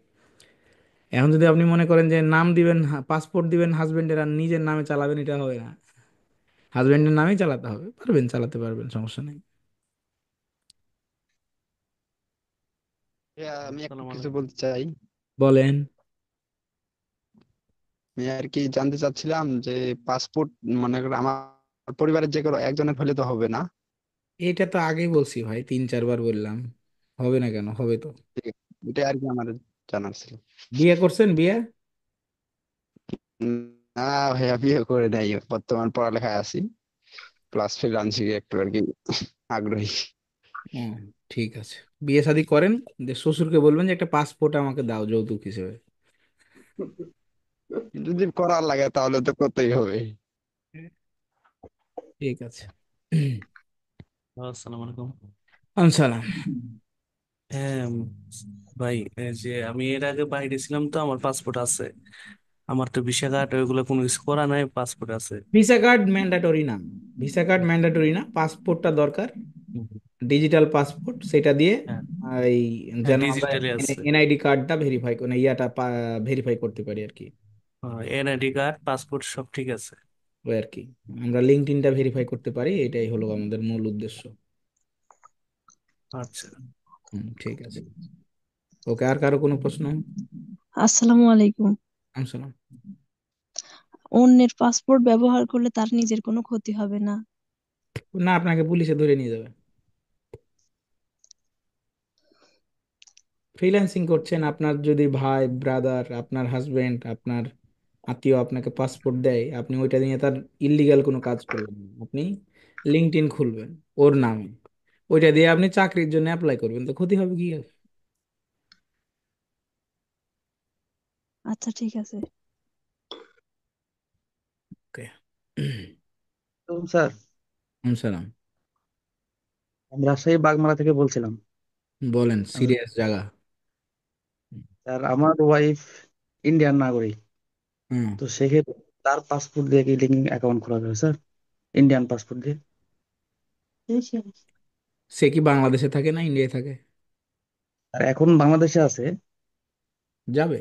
এখন যদি আপনি মনে করেন যে নাম দিবেন, পাসপোর্ট দিবেন হাজবেন্ডের আর নিজের নামে চালাবেন, এটা হবে না। হাজবেন্ডের নামেই চালাতে হবে, চালাতে পারবেন, সমস্যা নেই। আমি একটু আসসালামু কিছু আলাইকুম। বলতে চাই। বলেন। আমি আর কি জানতে চাচ্ছিলাম যে পাসপোর্ট মনে করেন আমার পরিবারের যে কোনো একজনের হলে তো হবে না? এটা তো আগেই বলছি ভাই, 3-4 বার বললাম। হবে না কেন, হবে তো। ঠিক আছে, এটাই আর কি আমার জানার ছিল। বিয়ে করছেন, বিয়ে? উম, না ভাইয়া, বিয়ে করে নাই, বর্তমান পড়ালেখায় আছি, প্লাস ফ্রিল্যান্সিং একটু আর কি আগ্রহী। হুম, ঠিক আছে। বিয়ে শাদী করেন, যে শ্বশুরকে বলবেন যে একটা পাসপোর্ট আমাকে দাও যৌতুক হিসেবে। যদি করার লাগে তাহলে তো করতেই হবে। ঠিক আছে। আসসালামু আলাইকুম। সালাম। হ্যাঁ ভাই, এই যে আমি এর আগে বাইরে ছিলাম তো আমার পাসপোর্ট আছে। আমার তো ভিসা কার্ড ওইগুলো কোনো কিছু করা নাই, পাসপোর্ট আছে। ভিসা কার্ড ম্যান্ডাটরি না, ভিসা কার্ড ম্যান্ডাটরি না, পাসপোর্টটা দরকার। হুম, ডিজিটাল পাসপোর্ট সেটা দিয়ে হ্যাঁ এই হ্যাঁ, যেন আমরা ডিজিটালি আছে। এনআইডি কার্ডটা ভেরিফাই মানে ইয়াটা ভেরিফাই করতে পারি আর কি। এনআইডি কার্ড, পাসপোর্ট সব ঠিক আছে। ওই আর কি, আমরা লিঙ্কডইনটা ভেরিফাই করতে পারি, এটাই হলো আমাদের মূল উদ্দেশ্য। আচ্ছা। হুম, ঠিক আছে। ওকে, আর কারো কোনো প্রশ্ন? আসসালামু আলাইকুম। আসসালাম। অন্যের পাসপোর্ট ব্যবহার করলে তার নিজের কোনো ক্ষতি হবে না? না, আপনাকে পুলিশে ধরে নিয়ে যাবে। ফ্রিল্যান্সিং করছেন, আপনার যদি ভাই, ব্রাদার, আপনার হাজবেন্ড, আপনার আত্মীয় আপনাকে পাসপোর্ট দেয়, আপনি ওইটা নিয়ে তার ইল্লিগাল কোনো কাজ করবেন না। আপনি লিঙ্কডইন খুলবেন ওর নামে, ওইটা দিয়ে আপনি চাকরির জন্য অ্যাপ্লাই করবেন, তো ক্ষতি হবে কি আর? আচ্ছা, ঠিক আছে। ওকে। তো স্যার, সালাম। আমি রাজশাহী বাগমারা থেকে বলছিলাম। বলেন, আহ, সিরিয়াস জায়গা। স্যার আমার ওয়াইফ ইন্ডিয়ান নাগরিক, হুম। তো সেক্ষেত্রে তার পাসপোর্ট দিয়ে কি লিঙ্ক অ্যাকাউন্ট খোলা যাবে স্যার? ইন্ডিয়ান পাসপোর্ট দিয়ে? সে কি বাংলাদেশে থাকে না ইন্ডিয়ায় থাকে? আর এখন বাংলাদেশে আছে। যাবে।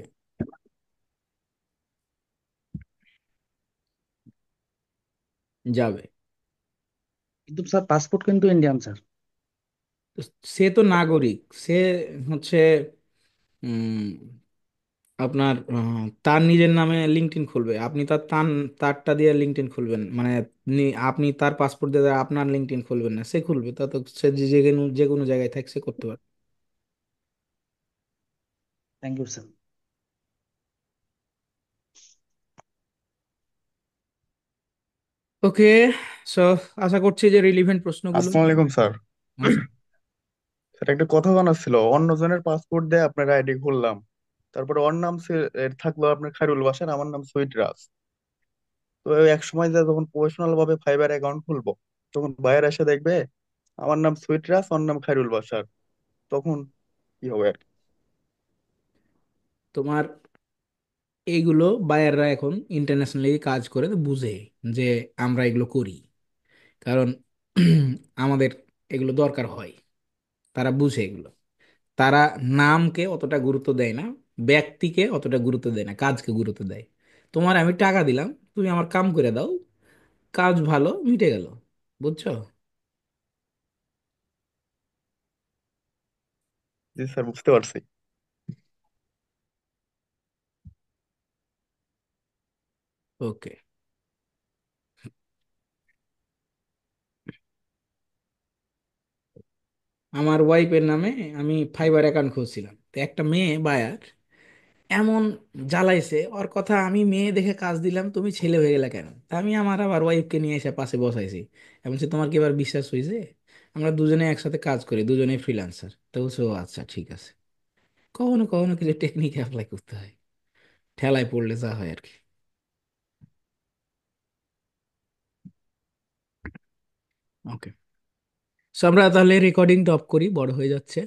যাবে। কিন্তু স্যার পাসপোর্ট কিন্তু ইন্ডিয়ান স্যার। তো সে তো নাগরিক, সে হচ্ছে উম, আপনার তার নিজের নামে লিঙ্কডইন খুলবে, আপনি তারটা দিয়ে লিঙ্কডইন খুলবেন, মানে আপনি তার পাসপোর্ট দিয়ে আপনার লিঙ্কডইন খুলবেন না, সে খুলবে। তা তো সে যে কোনো জায়গায় থাকছে সে করতে পারে। Thank you sir. Okay. So আশা করছি যে রিলিভেন্ট প্রশ্নগুলো। আসসালামু আলাইকুম স্যার। আচ্ছা। স্যার একটা কথা জানার ছিল, অন্যজনের পাসপোর্ট দিয়ে আপনার আইডি খুললাম, তারপরে ওর নাম থাকলো আপনার খায়রুল বাসার, আমার নাম সুইট রাজ। তো এক সময় যা যখন প্রফেশনাল ভাবে ফাইবার অ্যাকাউন্ট খুলবো, তখন বায়ার এসে দেখবে আমার নাম সুইট রাজ, ওর নাম খায়রুল বাসার, তখন কি হবে আর কি? তোমার এইগুলো বায়াররা এখন ইন্টারন্যাশনালি কাজ করে তো বুঝে যে আমরা এগুলো করি, কারণ আমাদের এগুলো দরকার হয়। তারা বুঝে এগুলো। তারা নামকে অতটা গুরুত্ব দেয় না, ব্যক্তিকে অতটা গুরুত্ব দেয় না, কাজকে গুরুত্ব দেয়। তোমার আমি টাকা দিলাম, তুমি আমার কাম করে দাও, কাজ ভালো, মিটে গেল। বুঝছো? জি স্যার, বুঝতে পারছি। ওকে। আমার ওয়াইফের নামে আমি ফাইবার অ্যাকাউন্ট খুলছিলাম, তো একটা মেয়ে বায়ার এমন জ্বালাইছে, ওর কথা আমি মেয়ে দেখে কাজ দিলাম, তুমি ছেলে হয়ে গেলে কেন? তা আমি আমার আবার ওয়াইফকে নিয়ে এসে পাশে বসাইছি। এমন সে, তোমার কি এবার বিশ্বাস হয়েছে? আমরা দুজনে একসাথে কাজ করি, দুজনেই ফ্রিল্যান্সার। তো বলছে, ও আচ্ছা ঠিক আছে। কখনো কখনো কিছু টেকনিক অ্যাপ্লাই করতে হয়, ঠেলায় পড়লে যা হয় আর কি। ওকে। আমরা তাহলে রেকর্ডিং টপ করি, বড় হয়ে যাচ্ছে।